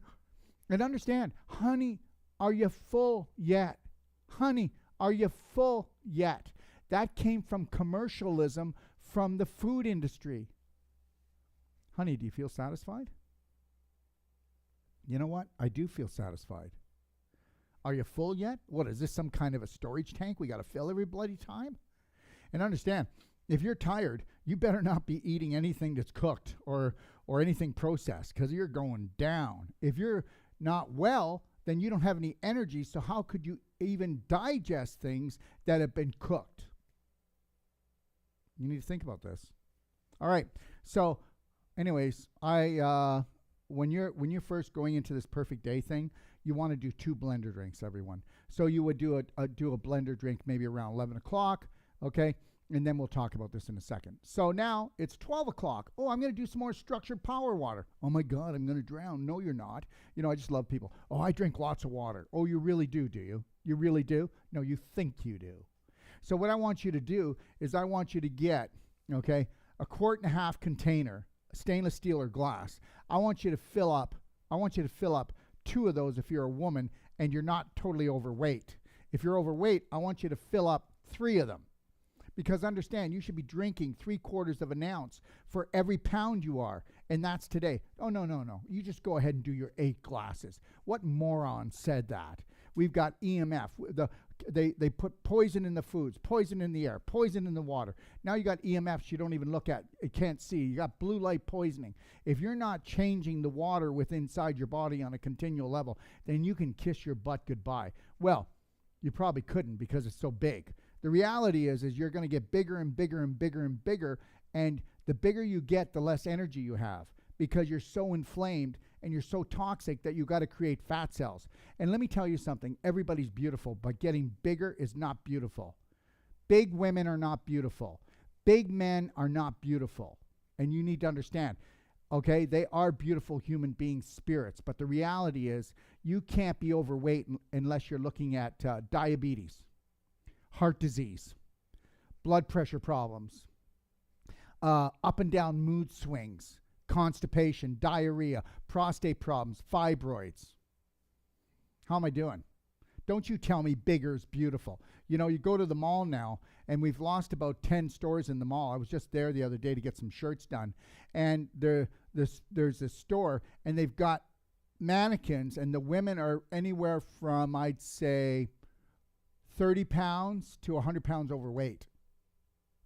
And understand, honey, are you full yet? Honey, Are you full yet? That came from commercialism from the food industry. Honey, do you feel satisfied? You know what? I do feel satisfied. Are you full yet? What, is this some kind of a storage tank we got to fill every bloody time? And understand, if you're tired, you better not be eating anything that's cooked or anything processed, because you're going down. If you're not well, then you don't have any energy, so how could you even digest things that have been cooked? You need to think about this. All right. So, anyways, when you're first going into this perfect day thing, you want to do 2 blender drinks, everyone. So you would do a blender drink maybe around 11 o'clock, okay? And then we'll talk about this in a second. So now it's 12 o'clock. Oh, I'm going to do some more structured power water. Oh my God, I'm going to drown. No, you're not. You know, I just love people. Oh, I drink lots of water. Oh, you really do you? You really do? No, you think you do. So what I want you to do is I want you to get, okay, a 1.5 quart container, stainless steel or glass. I want you to fill up 2 of those if you're a woman and you're not totally overweight. If you're overweight, I want you to fill up 3 of them. Because understand, you should be drinking 3/4 of an ounce for every pound you are. And that's today. Oh, no. You just go ahead and do your 8 glasses. What moron said that? We've got EMF. They put poison in the foods, poison in the air, poison in the water. Now you got EMFs you don't even look at, you can't see. You got blue light poisoning. If you're not changing the water within inside your body on a continual level, then you can kiss your butt goodbye. Well, you probably couldn't because it's so big. The reality is you're going to get bigger and bigger and bigger and bigger, and the bigger you get, the less energy you have because you're so inflamed and you're so toxic that you got to create fat cells. And let me tell you something, everybody's beautiful, but getting bigger is not beautiful. Big women are not beautiful. Big men are not beautiful. And you need to understand, okay, they are beautiful human beings, spirits, but the reality is you can't be overweight unless you're looking at diabetes, heart disease, blood pressure problems, up and down mood swings, constipation, diarrhea, prostate problems, fibroids. How am I doing? Don't you tell me bigger is beautiful. You know, you go to the mall now, and we've lost about 10 stores in the mall. I was just there the other day to get some shirts done. And there's this store, and they've got mannequins, and the women are anywhere from, I'd say, 30 pounds to 100 pounds overweight,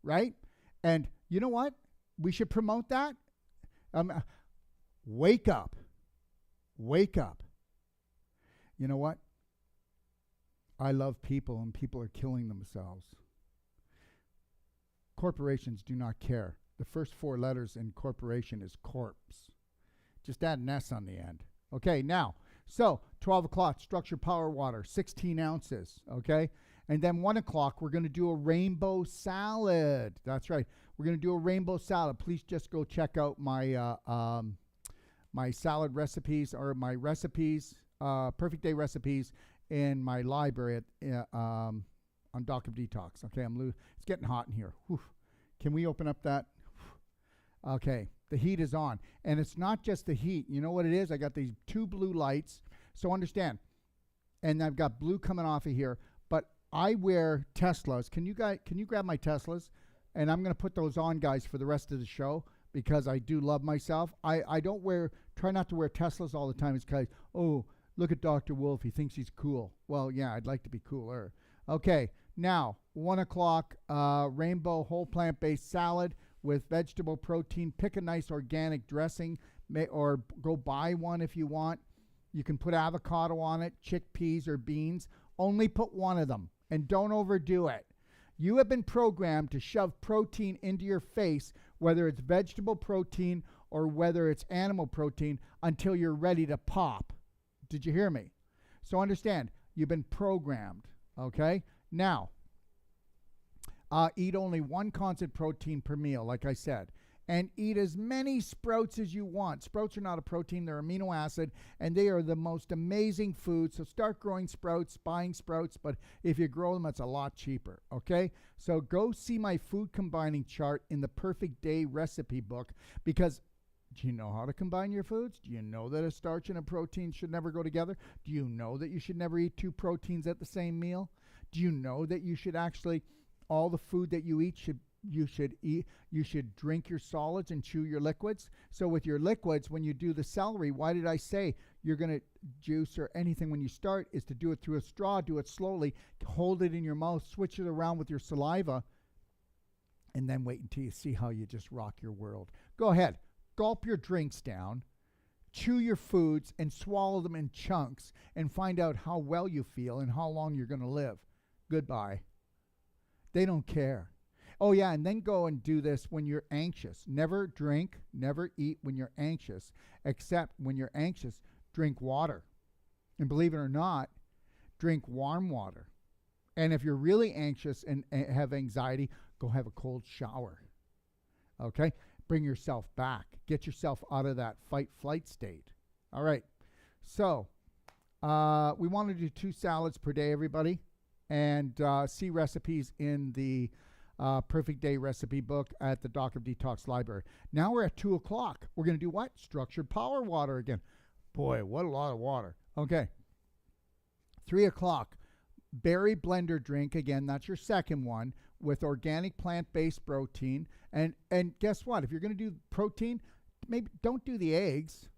right? And you know what? We should promote that. Wake up. Wake up. You know what? I love people, and people are killing themselves. Corporations do not care. The first 4 letters in corporation is corpse. Just add an S on the end. Okay, now, so 12 o'clock, structured power water, 16 ounces, okay? And then 1 o'clock, we're going to do a rainbow salad. That's right. We're going to do a rainbow salad. Please just go check out my my salad recipes or my recipes, perfect day recipes in my library on Doc of Detox. Okay, it's getting hot in here. Whew. Can we open up that? Okay, the heat is on. And it's not just the heat. You know what it is? I got these 2 blue lights. So understand. And I've got blue coming off of here. But I wear Teslas. Can you grab my Teslas? And I'm going to put those on, guys, for the rest of the show because I do love myself. I try not to wear Teslas all the time. It's because, oh, look at Dr. Wolf. He thinks he's cool. Well, yeah, I'd like to be cooler. Okay, now, 1 o'clock, rainbow whole plant-based salad with vegetable protein. Pick a nice organic dressing or go buy one if you want. You can put avocado on it, chickpeas or beans. Only put 1 of them and don't overdo it. You have been programmed to shove protein into your face, whether it's vegetable protein or whether it's animal protein, until you're ready to pop. Did you hear me? So understand, you've been programmed, okay? Now, eat only 1 constant protein per meal, like I said, and eat as many sprouts as you want. Sprouts are not a protein, they're amino acid, and they are the most amazing food. So start growing sprouts, buying sprouts, but if you grow them, it's a lot cheaper, okay? So go see my food combining chart in the Perfect Day recipe book, because do you know how to combine your foods? Do you know that a starch and a protein should never go together? Do you know that you should never eat 2 proteins at the same meal? Do you know that you should actually, all the food that you eat you should drink your solids and chew your liquids? So with your liquids, when you do the celery, why did I say you're going to juice or anything when you start is to do it through a straw, do it slowly, hold it in your mouth, switch it around with your saliva, and then wait until you see how you just rock your world. Go ahead, gulp your drinks down, chew your foods, and swallow them in chunks, and find out how well you feel and how long you're going to live. Goodbye. They don't care. Oh, yeah, and then go and do this when you're anxious. Never drink, never eat when you're anxious, except when you're anxious, drink water. And believe it or not, drink warm water. And if you're really anxious and have anxiety, go have a cold shower. Okay? Bring yourself back. Get yourself out of that fight-flight state. All right. So we want to do 2 salads per day, everybody. And see recipes in the Perfect Day recipe book at the Doc of Detox library. Now we're at 2 o'clock. We're going to do what? Structured power water again. Boy, what a lot of water. Okay. 3 o'clock. Berry blender drink. Again, that's your second one with organic plant-based protein. And guess what? If you're going to do protein, maybe don't do the eggs.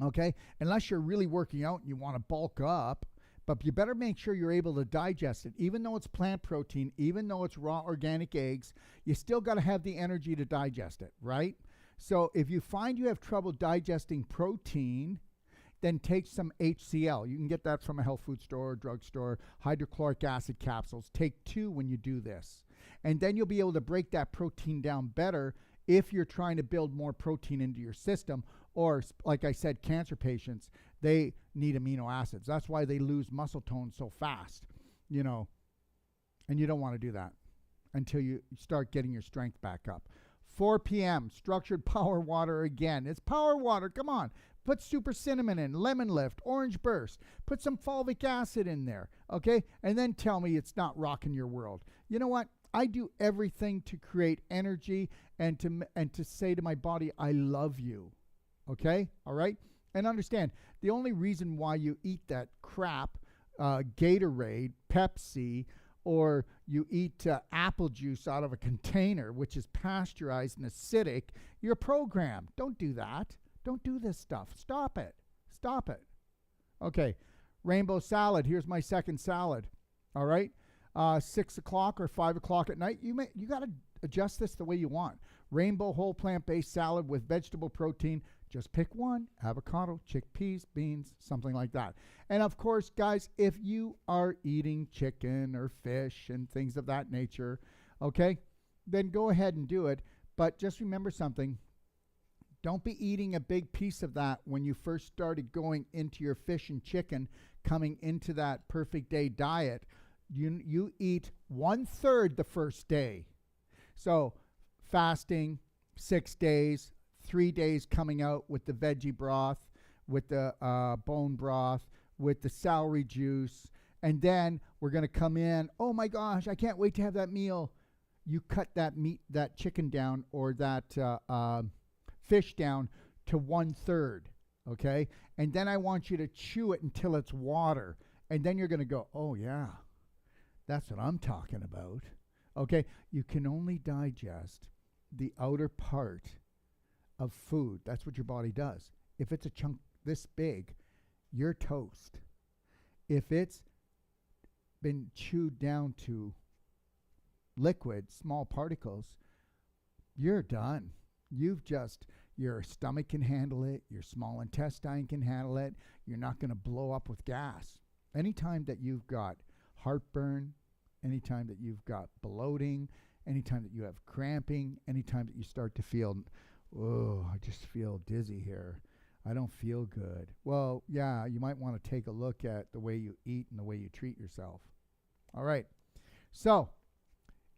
Okay? Unless you're really working out and you want to bulk up. But you better make sure you're able to digest it. Even though it's plant protein, even though it's raw organic eggs, you still got to have the energy to digest it, right? So if you find you have trouble digesting protein, then take some HCl. You can get that from a health food store or drugstore, hydrochloric acid capsules. Take 2 when you do this. And then you'll be able to break that protein down better if you're trying to build more protein into your system. Or, like I said, cancer patients, they need amino acids. That's why they lose muscle tone so fast, you know. And you don't want to do that until you start getting your strength back up. 4 p.m., structured power water again. It's power water. Come on. Put super cinnamon in, lemon lift, orange burst. Put some fulvic acid in there, okay? And then tell me it's not rocking your world. You know what? I do everything to create energy and to say to my body, I love you. Okay? All right? And understand, the only reason why you eat that crap, Gatorade, Pepsi, or you eat apple juice out of a container, which is pasteurized and acidic, you're programmed. Don't do that. Don't do this stuff. Stop it. Stop it. Okay. Rainbow salad. Here's my second salad. All right? 6 o'clock or 5 o'clock at night. You got to adjust this the way you want. Rainbow whole plant-based salad with vegetable protein. Just pick one, avocado, chickpeas, beans, something like that. And of course, guys, if you are eating chicken or fish and things of that nature, okay, then go ahead and do it. But just remember something. Don't be eating a big piece of that when you first started going into your fish and chicken, coming into that perfect day diet. You eat 1/3 the first day. So fasting, 6 days, 3 days coming out with the veggie broth, with the bone broth, with the celery juice, and then we're going to come in, oh my gosh, I can't wait to have that meal. You cut that meat, that chicken down, or that fish down to 1/3, okay? And then I want you to chew it until it's water, and then you're going to go, oh yeah, that's what I'm talking about, okay? You can only digest the outer part of food. That's what your body does. If it's a chunk this big, you're toast. If it's been chewed down to liquid, small particles, you're done. Your stomach can handle it, your small intestine can handle it, you're not going to blow up with gas. Anytime that you've got heartburn, anytime that you've got bloating, anytime that you have cramping, anytime that you start to feel, oh, I just feel dizzy here, I don't feel good. Well, yeah, you might want to take a look at the way you eat and the way you treat yourself. All right. So,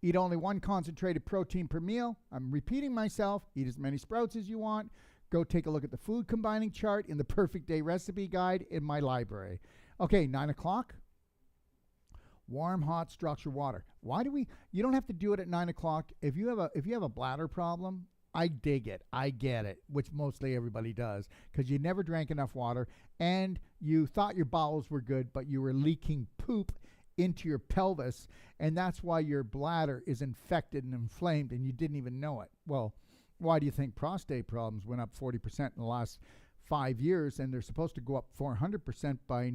eat only 1 concentrated protein per meal. I'm repeating myself. Eat as many sprouts as you want. Go take a look at the food combining chart in the Perfect Day recipe guide in my library. Okay, 9 o'clock. Warm, hot, structured water. You don't have to do it at 9 o'clock. If you have a bladder problem, I dig it. I get it, which mostly everybody does, because you never drank enough water and you thought your bowels were good, but you were leaking poop into your pelvis, and that's why your bladder is infected and inflamed, and you didn't even know it. Well, why do you think prostate problems went up 40% in the last 5 years, and they're supposed to go up 400% by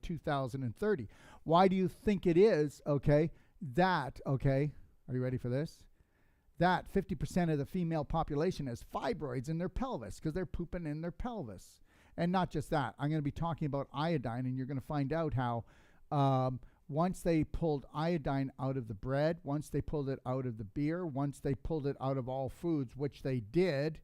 2030? Why do you think it is, okay, are you ready for this? That 50% of the female population has fibroids in their pelvis because they're pooping in their pelvis. And not just that, I'm going to be talking about iodine, and you're going to find out how once they pulled iodine out of the bread, once they pulled it out of the beer, once they pulled it out of all foods, which they did,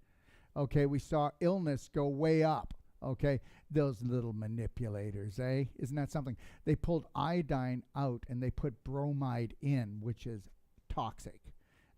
okay, we saw illness go way up. Okay, those little manipulators, eh? Isn't that something? They pulled iodine out and they put bromide in, which is toxic.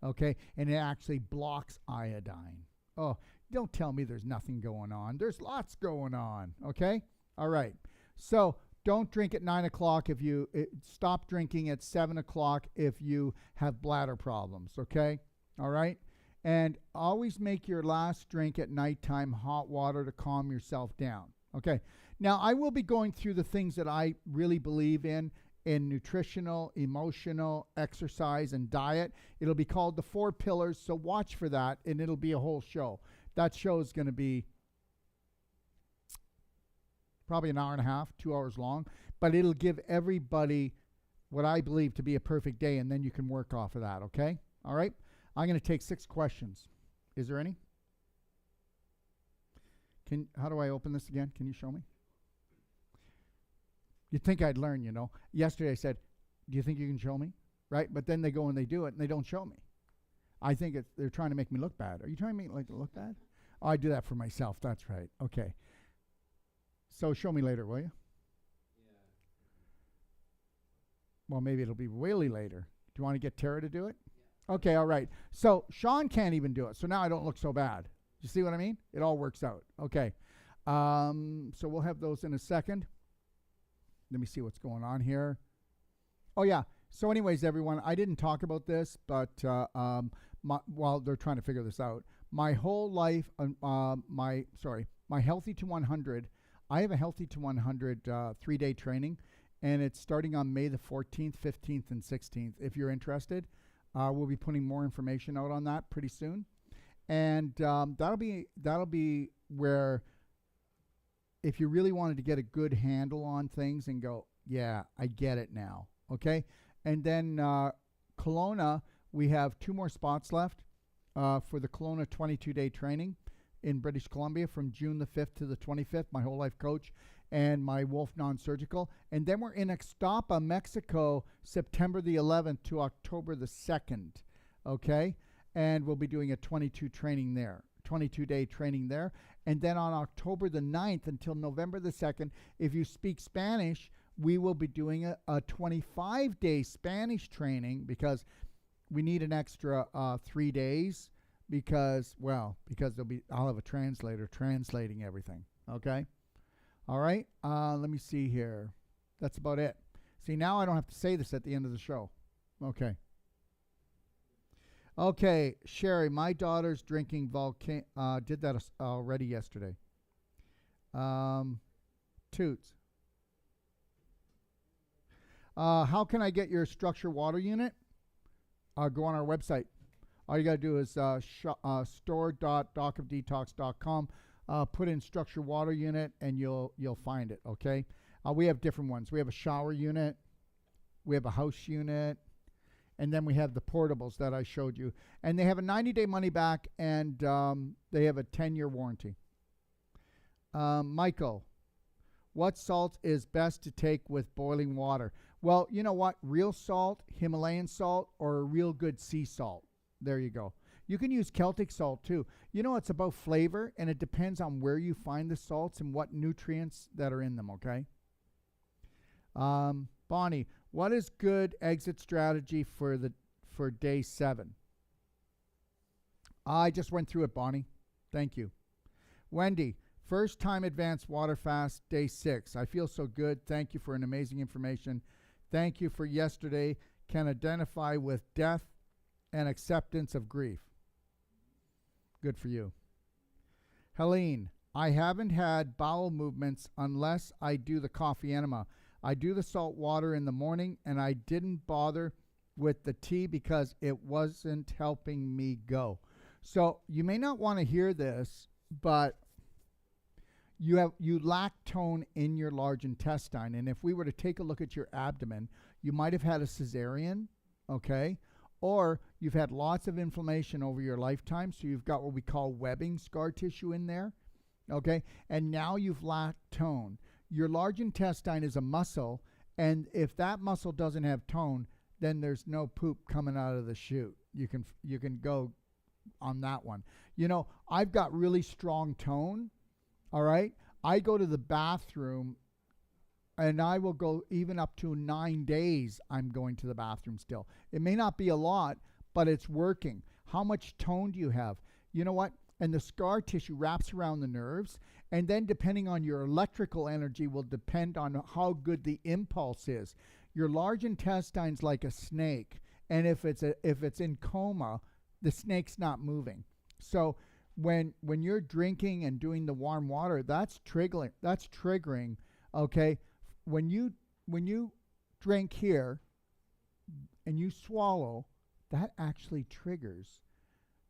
Okay, and it actually blocks iodine. Oh, don't tell me there's nothing going on. There's lots going on. Okay, all right. So don't drink at 9 o'clock if you stop drinking at 7 o'clock if you have bladder problems. Okay, all right. And always make your last drink at nighttime hot water to calm yourself down. Okay. Now, I will be going through the things that I really believe in nutritional, emotional, exercise, and diet. It'll be called the 4 pillars, so watch for that, and it'll be a whole show. That show is going to be probably an hour and a half, 2 hours long, but it'll give everybody what I believe to be a perfect day, and then you can work off of that, okay? All right? I'm going to take 6 questions. Is there any? How do I open this again? Can you show me? You'd think I'd learn, you know. Yesterday I said, do you think you can show me? Right? But then they go and they do it, and they don't show me. I think they're trying to make me look bad. Are you trying to make me look bad? Oh, I do that for myself. That's right. Okay. So show me later, will you? Yeah. Well, maybe it'll be really later. Do you want to get Tara to do it? Yeah. Okay, all right. So Sean can't even do it. So now I don't look so bad. You see what I mean? It all works out. Okay. So we'll have those in a second. Let me see what's going on here. Oh, yeah. So anyways, everyone, I didn't talk about this, but while they're trying to figure this out, my whole life, my Healthy to 100, I have a Healthy to 100 3-day training, and it's starting on May the 14th, 15th, and 16th. If you're interested, we'll be putting more information out on that pretty soon. And that'll be where, if you really wanted to get a good handle on things and go, yeah, I get it now, okay? And then Kelowna, we have 2 more spots left for the Kelowna 22-day training in British Columbia from June the 5th to the 25th, my whole life coach and my Wolf non-surgical. And then we're in Ixtapa, Mexico, September the 11th to October the 2nd, okay? And we'll be doing a 22-day training there. And then on October the 9th until November the 2nd, if you speak Spanish, we will be doing a 25-day Spanish training, because we need an extra 3 days because I'll have a translator translating everything, okay? All right, let me see here. That's about it. See, now I don't have to say this at the end of the show. Okay. Okay, Sherry, my daughter's drinking did that already yesterday. Toots. How can I get your structure water unit? Go on our website. All you got to do is store.docofdetox.com. Put in structure water unit, and you'll find it, okay? We have different ones. We have a shower unit. We have a house unit. And then we have the portables that I showed you. And they have a 90-day money back, and they have a 10-year warranty. Michael, what salt is best to take with boiling water? Well, you know what? Real salt, Himalayan salt, or a real good sea salt. There you go. You can use Celtic salt too. You know, it's about flavor, and it depends on where you find the salts and what nutrients that are in them, okay? Bonnie, what is good exit strategy for day 7? I just went through it, Bonnie. Thank you. Wendy, first time advanced water fast, day 6. I feel so good. Thank you for an amazing information. Thank you for yesterday. Can identify with death and acceptance of grief. Good for you. Helene, I haven't had bowel movements unless I do the coffee enema. I do the salt water in the morning, and I didn't bother with the tea because it wasn't helping me go. So you may not want to hear this, but you lack tone in your large intestine. And if we were to take a look at your abdomen, you might have had a cesarean, okay? Or you've had lots of inflammation over your lifetime, so you've got what we call webbing scar tissue in there, okay? And now you've lacked tone. Your large intestine is a muscle, and if that muscle doesn't have tone, then there's no poop coming out of the chute. You can go on that one. You know, I've got really strong tone, all right? I go to the bathroom, and I will go even up to 9 days. I'm going to the bathroom still. It may not be a lot, but it's working. How much tone do you have? You know what? And the scar tissue wraps around the nerves, and then depending on your electrical energy will depend on how good the impulse is. Your large intestine's like a snake, and if it's in coma, the snake's not moving. So when you're drinking and doing the warm water, that's triggering, okay? When you drink here and you swallow, that actually triggers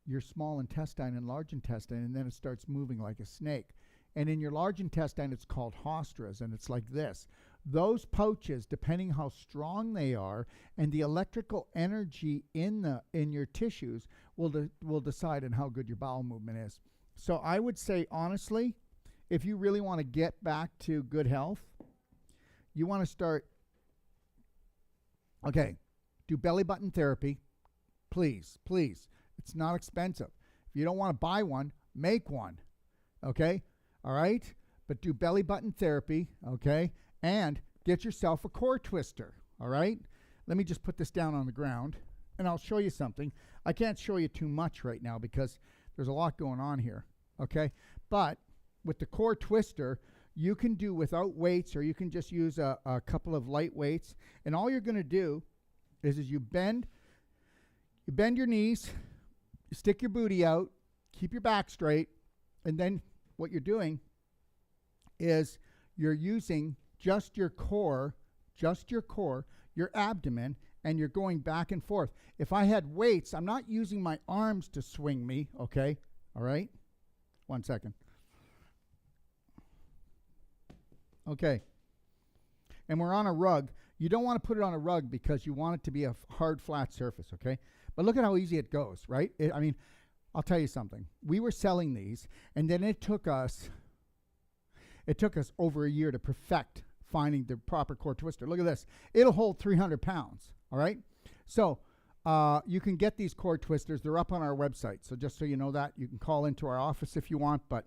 your small intestine and large intestine, and then it starts moving like a snake. And in your large intestine, it's called hostras, and it's like this. Those pouches, depending how strong they are, and the electrical energy in your tissues will decide on how good your bowel movement is. So I would say, honestly, if you really want to get back to good health, you want to start, okay, do belly button therapy. Please, please. It's not expensive. If you don't want to buy one, make one. Okay? All right? But do belly button therapy, okay? And get yourself a core twister. All right? Let me just put this down on the ground, and I'll show you something. I can't show you too much right now because there's a lot going on here. Okay? But with the core twister, you can do without weights, or you can just use a couple of light weights. And all you're going to do is you bend your knees, you stick your booty out, keep your back straight, and then what you're doing is you're using just your core, your abdomen, and you're going back and forth. If I had weights, I'm not using my arms to swing me, okay? All right? 1 second. Okay. And we're on a rug. You don't want to put it on a rug because you want it to be a hard, flat surface, okay? But look at how easy it goes, right? I mean, I'll tell you something. We were selling these, and then it took us over a year to perfect finding the proper core twister. Look at this. It'll hold 300 pounds, all right? So you can get these core twisters. They're up on our website. So just so you know that, you can call into our office if you want. But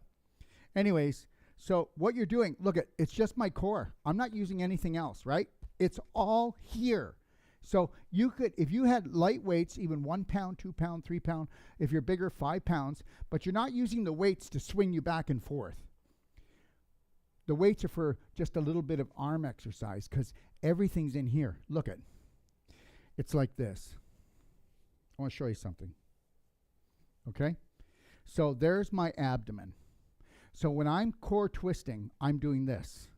anyways, so what you're doing, look at, it's just my core. I'm not using anything else, right? It's all here. So you could, if you had light weights, even 1 pound, 2 pound, 3 pound, if you're bigger, 5 pounds, but you're not using the weights to swing you back and forth. The weights are for just a little bit of arm exercise because everything's in here. Look at, it's like this. I want to show you something. Okay? So there's my abdomen. So when I'm core twisting, I'm doing this,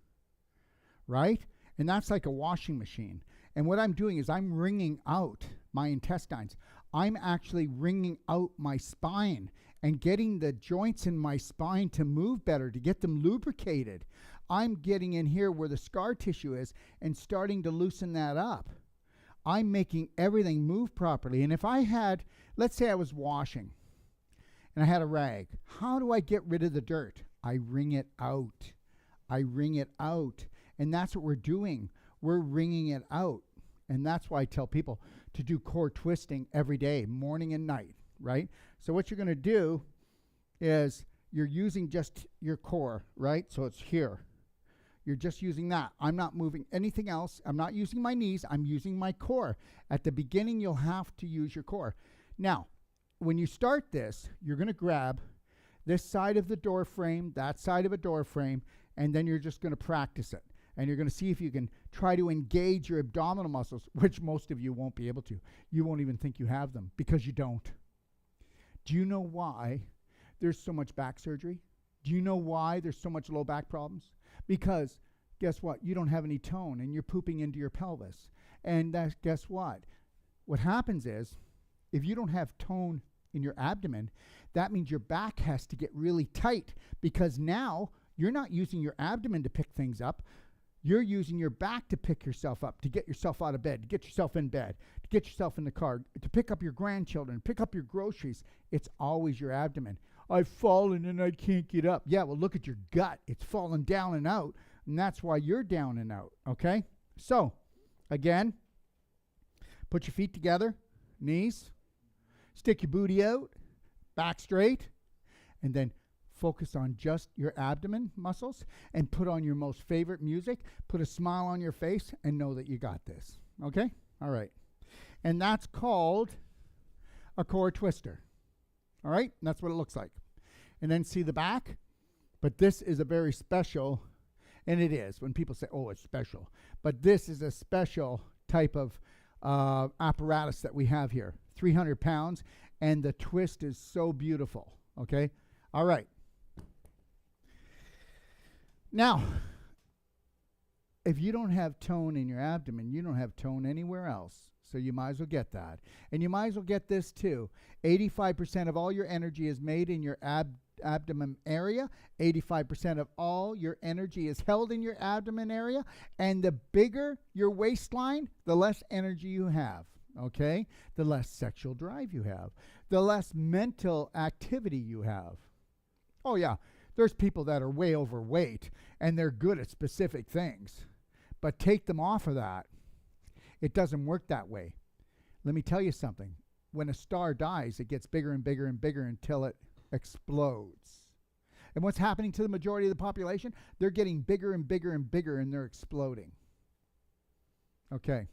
right? And that's like a washing machine. And what I'm doing is I'm wringing out my intestines. I'm actually wringing out my spine and getting the joints in my spine to move better, to get them lubricated. I'm getting in here where the scar tissue is and starting to loosen that up. I'm making everything move properly. And if I had, let's say I was washing and I had a rag, how do I get rid of the dirt? I wring it out. I wring it out. And that's what we're doing. We're wringing it out. And that's why I tell people to do core twisting every day, morning and night, right? So what you're going to do is you're using just your core, right? So it's here. You're just using that. I'm not moving anything else. I'm not using my knees. I'm using my core. At the beginning, you'll have to use your core. Now, when you start this, you're going to grab this side of the door frame, that side of a door frame, and then you're just going to practice it. And you're going to see if you can try to engage your abdominal muscles, which most of you won't be able to. You won't even think you have them because you don't. Do you know why? there's so much back surgery? Do you know why there's so much low back problems? Because guess what? You don't have any tone and you're pooping into your pelvis. And guess what? What happens is if you don't have tone in your abdomen, that means your back has to get really tight because now you're not using your abdomen to pick things up. You're using your back to pick yourself up, to get yourself out of bed, to get yourself in bed, to get yourself in the car, to pick up your grandchildren, pick up your groceries. It's always your abdomen. I've fallen and I can't get up. Yeah, well, look at your gut. It's fallen down and out, and that's why you're down and out, okay? So, again, put your feet together, knees, stick your booty out, back straight, and then focus on just your abdomen muscles and put on your most favorite music, put a smile on your face, and know that you got this, okay? All right. And that's called a core twister, all right? And that's what it looks like. And then see the back? But this is a very special, and it is, when people say, oh, it's special. But this is a special type of apparatus that we have here, 300 pounds, and the twist is so beautiful, okay? All right. Now, if you don't have tone in your abdomen, you don't have tone anywhere else. So you might as well get that. And you might as well get this too. 85% of all your energy is made in your abdomen area. 85% of all your energy is held in your abdomen area. And the bigger your waistline, the less energy you have. Okay? The less sexual drive you have. The less mental activity you have. Oh, yeah. There's people that are way overweight and they're good at specific things. But take them off of that. It doesn't work that way. Let me tell you something. When a star dies, it gets bigger and bigger and bigger until it explodes. And what's happening to the majority of the population? They're getting bigger and bigger and bigger and they're exploding. Okay.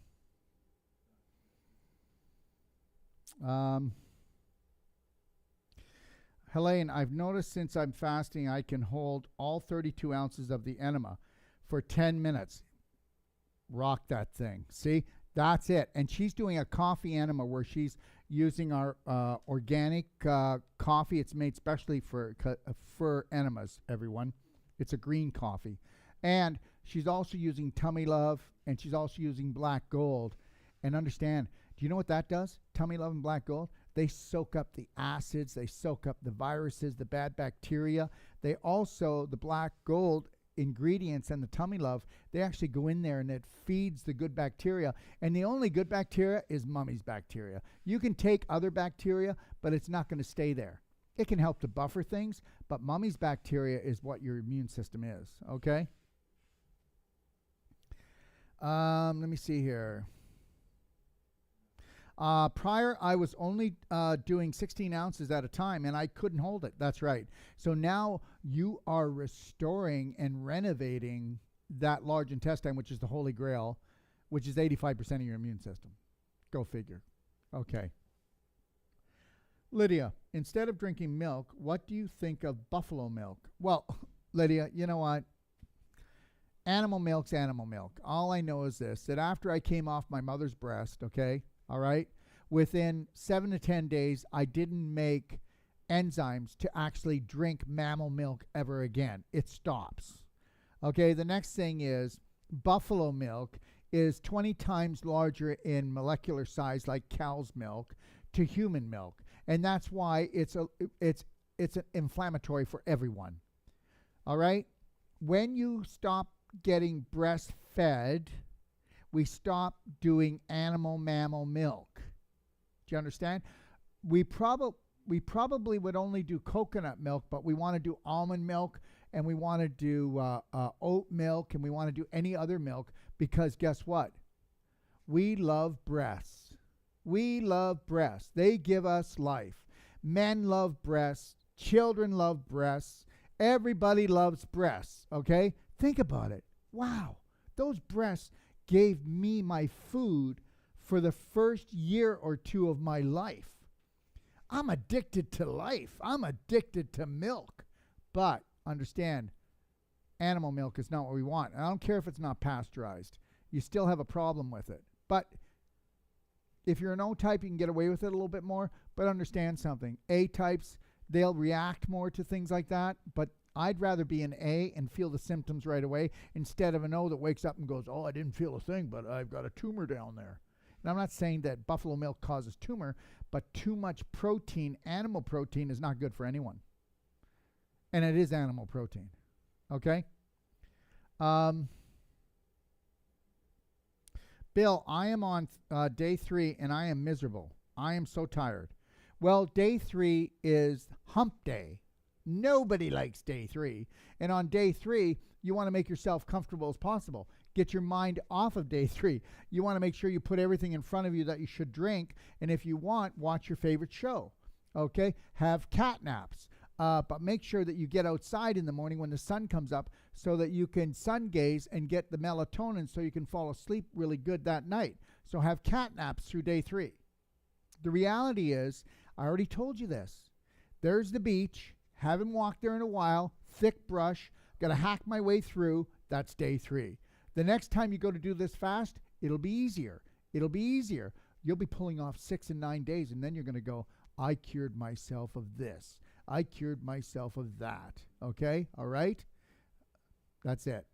Helene, I've noticed since I'm fasting, I can hold all 32 ounces of the enema for 10 minutes. Rock that thing. See, that's it. And she's doing a coffee enema where she's using our organic coffee. It's made specially for enemas, everyone. It's a green coffee. And she's also using Tummy Love, and she's also using Black Gold. And understand, do you know what that does? Tummy Love and Black Gold? They soak up the acids, they soak up the viruses, the bad bacteria. They also, the Black Gold ingredients and the Tummy Love, they actually go in there and it feeds the good bacteria. And the only good bacteria is mummy's bacteria. You can take other bacteria, but it's not going to stay there. It can help to buffer things, but mummy's bacteria is what your immune system is, okay? Let me see here. Prior, I was only doing 16 ounces at a time, and I couldn't hold it. That's right. So now you are restoring and renovating that large intestine, which is the Holy Grail, which is 85% of your immune system. Go figure. Okay. Lydia, instead of drinking milk, what do you think of buffalo milk? Well, Lydia, you know what? Animal milk's animal milk. All I know is this, that after I came off my mother's breast, okay, all right, within 7 to 10 days, I didn't make enzymes to actually drink mammal milk ever again. It stops. Okay, the next thing is buffalo milk is 20 times larger in molecular size, like cow's milk, to human milk. And that's why it's an inflammatory for everyone. All right? When you stop getting breastfed, we stop doing animal mammal milk. Do you understand? We probably would only do coconut milk, but we want to do almond milk, and we want to do oat milk, and we want to do any other milk, because guess what? We love breasts. We love breasts. They give us life. Men love breasts. Children love breasts. Everybody loves breasts, okay? Think about it. Wow. Those breasts gave me my food for the first year or two of my life. I'm addicted to life. I'm addicted to milk. But understand, animal milk is not what we want. And I don't care if it's not pasteurized. You still have a problem with it. But if you're an O type, you can get away with it a little bit more. But understand something. A types, they'll react more to things like that. But I'd rather be an A and feel the symptoms right away instead of an O that wakes up and goes, oh, I didn't feel a thing, but I've got a tumor down there. And I'm not saying that buffalo milk causes tumor, but too much protein, animal protein, is not good for anyone. And it is animal protein. Okay? Bill, I am on day 3 and I am miserable. I am so tired. Well, day 3 is hump day. Nobody likes day 3. And on day 3, you want to make yourself comfortable as possible. Get your mind off of day 3. You want to make sure you put everything in front of you that you should drink. And if you want, watch your favorite show. Okay? Have cat naps. But make sure that you get outside in the morning when the sun comes up so that you can sun gaze and get the melatonin so you can fall asleep really good that night. So have cat naps through day 3. The reality is, I already told you this. There's the beach. Haven't walked there in a while. Thick brush. Got to hack my way through. That's day 3. The next time you go to do this fast, it'll be easier. It'll be easier. You'll be pulling off 6 and 9 days, and then you're going to go, I cured myself of this. I cured myself of that. Okay? All right? That's it.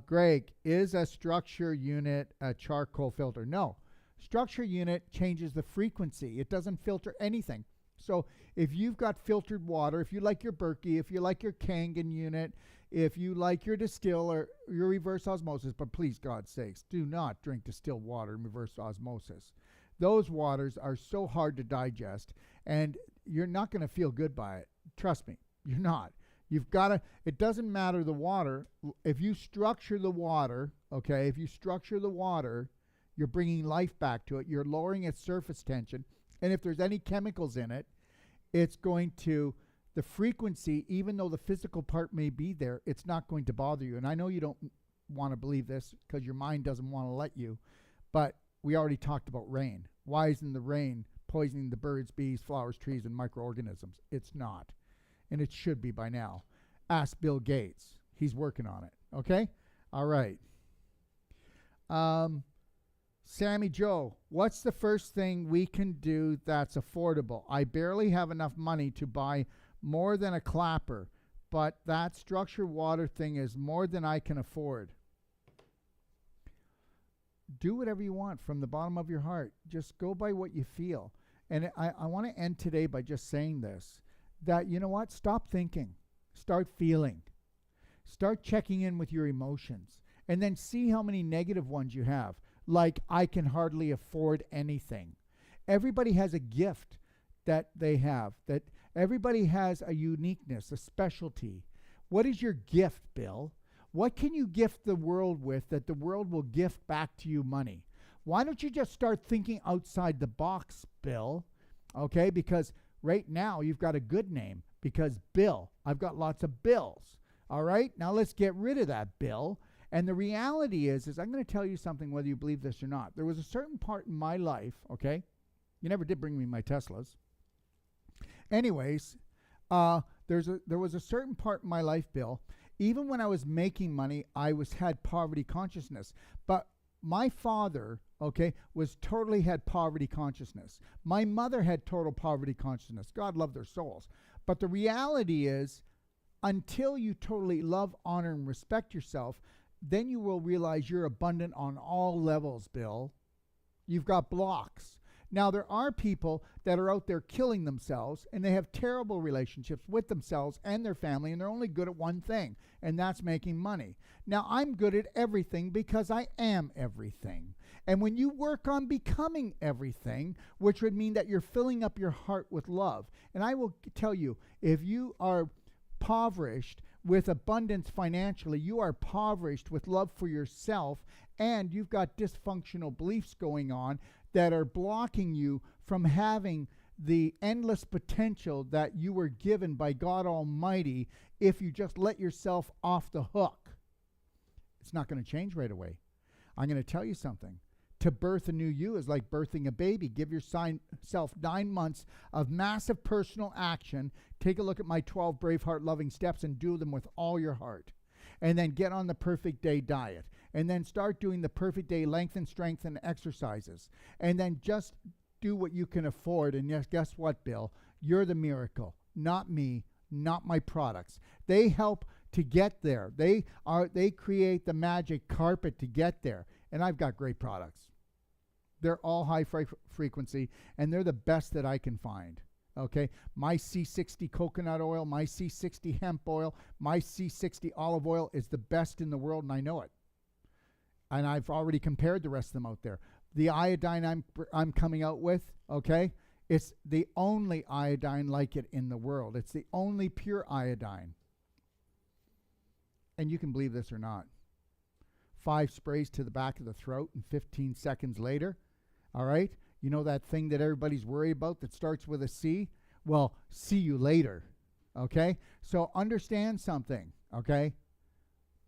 Greg, is a structure unit a charcoal filter? No. Structure unit changes the frequency. It doesn't filter anything. So if you've got filtered water, if you like your Berkey, if you like your Kangen unit, if you like your distill or your reverse osmosis, but please, God's sakes, do not drink distilled water in reverse osmosis. Those waters are so hard to digest, and you're not going to feel good by it. Trust me, you're not. You've got to, it doesn't matter the water. If you structure the water, okay, if you structure the water, you're bringing life back to it. You're lowering its surface tension. And if there's any chemicals in it, it's going to, the frequency, even though the physical part may be there, it's not going to bother you. And I know you don't want to believe this because your mind doesn't want to let you, but we already talked about rain. Why isn't the rain poisoning the birds, bees, flowers, trees, and microorganisms? It's not. And it should be by now. Ask Bill Gates. He's working on it. Okay? All right. Sammy Joe, what's the first thing we can do that's affordable? I barely have enough money to buy more than a clapper, but that structured water thing is more than I can afford. Do whatever you want from the bottom of your heart. Just go by what you feel. And I want to end today by just saying this, that, you know what? Stop thinking. Start feeling. Start checking in with your emotions. And then see how many negative ones you have. Like, I can hardly afford anything. Everybody has a gift that they have. That everybody has a uniqueness, a specialty. What is your gift, Bill? What can you gift the world with that the world will gift back to you money? Why don't you just start thinking outside the box, Bill? Okay, because right now you've got a good name. Because Bill, I've got lots of bills. All right, now let's get rid of that Bill. And the reality is I'm going to tell you something whether you believe this or not. There was a certain part in my life, okay? You never did bring me my Teslas. Anyways, there was a certain part in my life, Bill. Even when I was making money, I had poverty consciousness. But my father, okay, had poverty consciousness. My mother had total poverty consciousness. God love their souls. But the reality is, until you totally love, honor, and respect yourself, then you will realize you're abundant on all levels, Bill. You've got blocks. Now, there are people that are out there killing themselves, and they have terrible relationships with themselves and their family, and they're only good at one thing, and that's making money. Now, I'm good at everything because I am everything. And when you work on becoming everything, which would mean that you're filling up your heart with love, and I will tell you, if you are impoverished with abundance financially, you are impoverished with love for yourself, and you've got dysfunctional beliefs going on that are blocking you from having the endless potential that you were given by God Almighty if you just let yourself off the hook. It's not going to change right away. I'm going to tell you something. To birth a new you is like birthing a baby. Give yourself 9 months of massive personal action. Take a look at my 12 Braveheart loving steps and do them with all your heart. And then get on the perfect day diet. And then start doing the perfect day length and strength and exercises. And then just do what you can afford. And yes, guess what, Bill? You're the miracle, not me, not my products. They help to get there. They create the magic carpet to get there. And I've got great products. They're all high frequency, and they're the best that I can find. Okay, my C60 coconut oil, my C60 hemp oil, my C60 olive oil is the best in the world, and I know it. And I've already compared the rest of them out there. The iodine I'm coming out with, okay, it's the only iodine like it in the world. It's the only pure iodine. And you can believe this or not. 5 sprays to the back of the throat, and 15 seconds later, all right, you know that thing that everybody's worried about that starts with a C? Well, see you later, okay? So understand something, okay?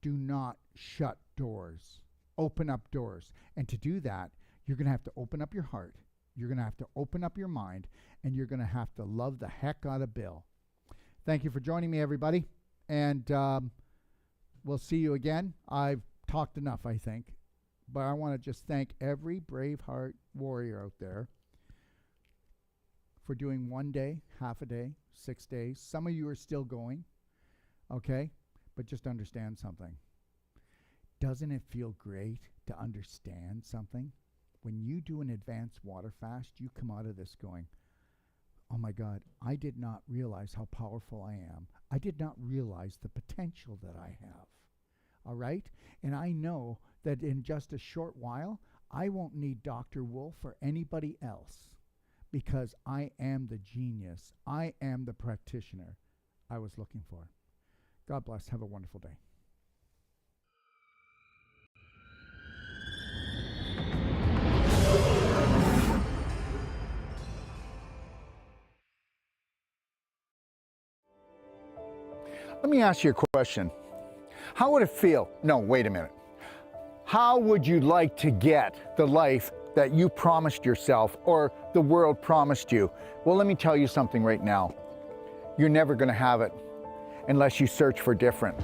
Do not shut doors. Open up doors. And to do that, you're going to have to open up your heart. You're going to have to open up your mind, and you're going to have to love the heck out of Bill. Thank you for joining me, everybody. And we'll see you again. I've talked enough, I think. But I want to just thank every Braveheart warrior out there for doing 1 day, half a day, 6 days. Some of you are still going, okay? But just understand something. Doesn't it feel great to understand something? When you do an advanced water fast, you come out of this going, oh my God, I did not realize how powerful I am. I did not realize the potential that I have. All right? And I know that in just a short while, I won't need Dr. Wolf or anybody else because I am the genius. I am the practitioner I was looking for. God bless. Have a wonderful day. Let me ask you a question. How would it feel? No, wait a minute. How would you like to get the life that you promised yourself or the world promised you? Well, let me tell you something right now. You're never going to have it unless you search for different.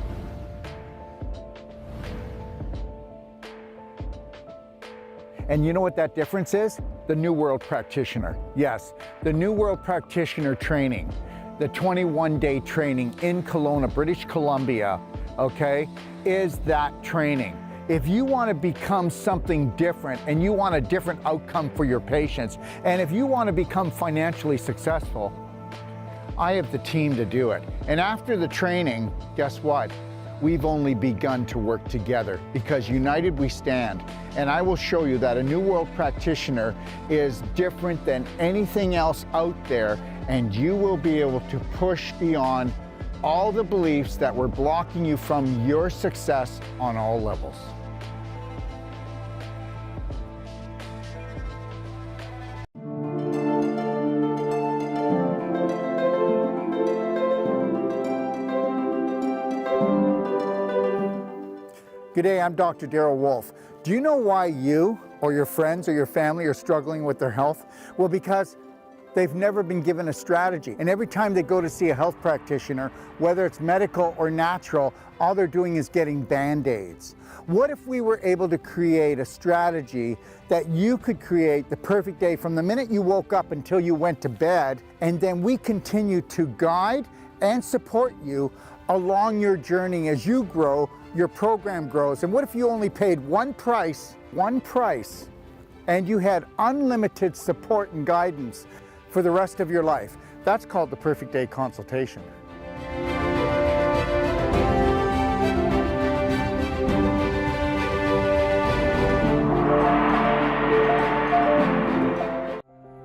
And you know what that difference is? The New World Practitioner. Yes, the New World Practitioner training, the 21-day training in Kelowna, British Columbia, okay, is that training. If you want to become something different and you want a different outcome for your patients, and if you want to become financially successful, I have the team to do it. And after the training, guess what? We've only begun to work together because united we stand. And I will show you that a New World Practitioner is different than anything else out there, and you will be able to push beyond all the beliefs that were blocking you from your success on all levels. Good day, I'm Dr. Darryl Wolf. Do you know why you or your friends or your family are struggling with their health? Well, because they've never been given a strategy. And every time they go to see a health practitioner, whether it's medical or natural, all they're doing is getting Band-Aids. What if we were able to create a strategy that you could create the perfect day from the minute you woke up until you went to bed, and then we continue to guide and support you along your journey as you grow, your program grows. And what if you only paid one price, and you had unlimited support and guidance for the rest of your life? That's called the Perfect Day Consultation.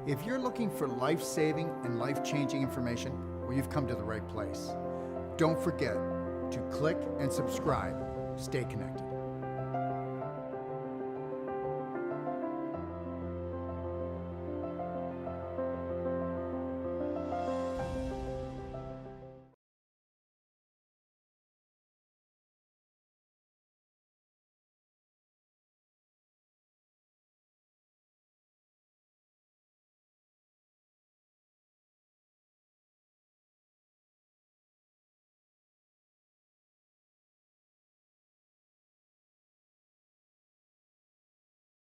If you're looking for life-saving and life-changing information, well, you've come to the right place. Don't forget to click and subscribe. Stay connected.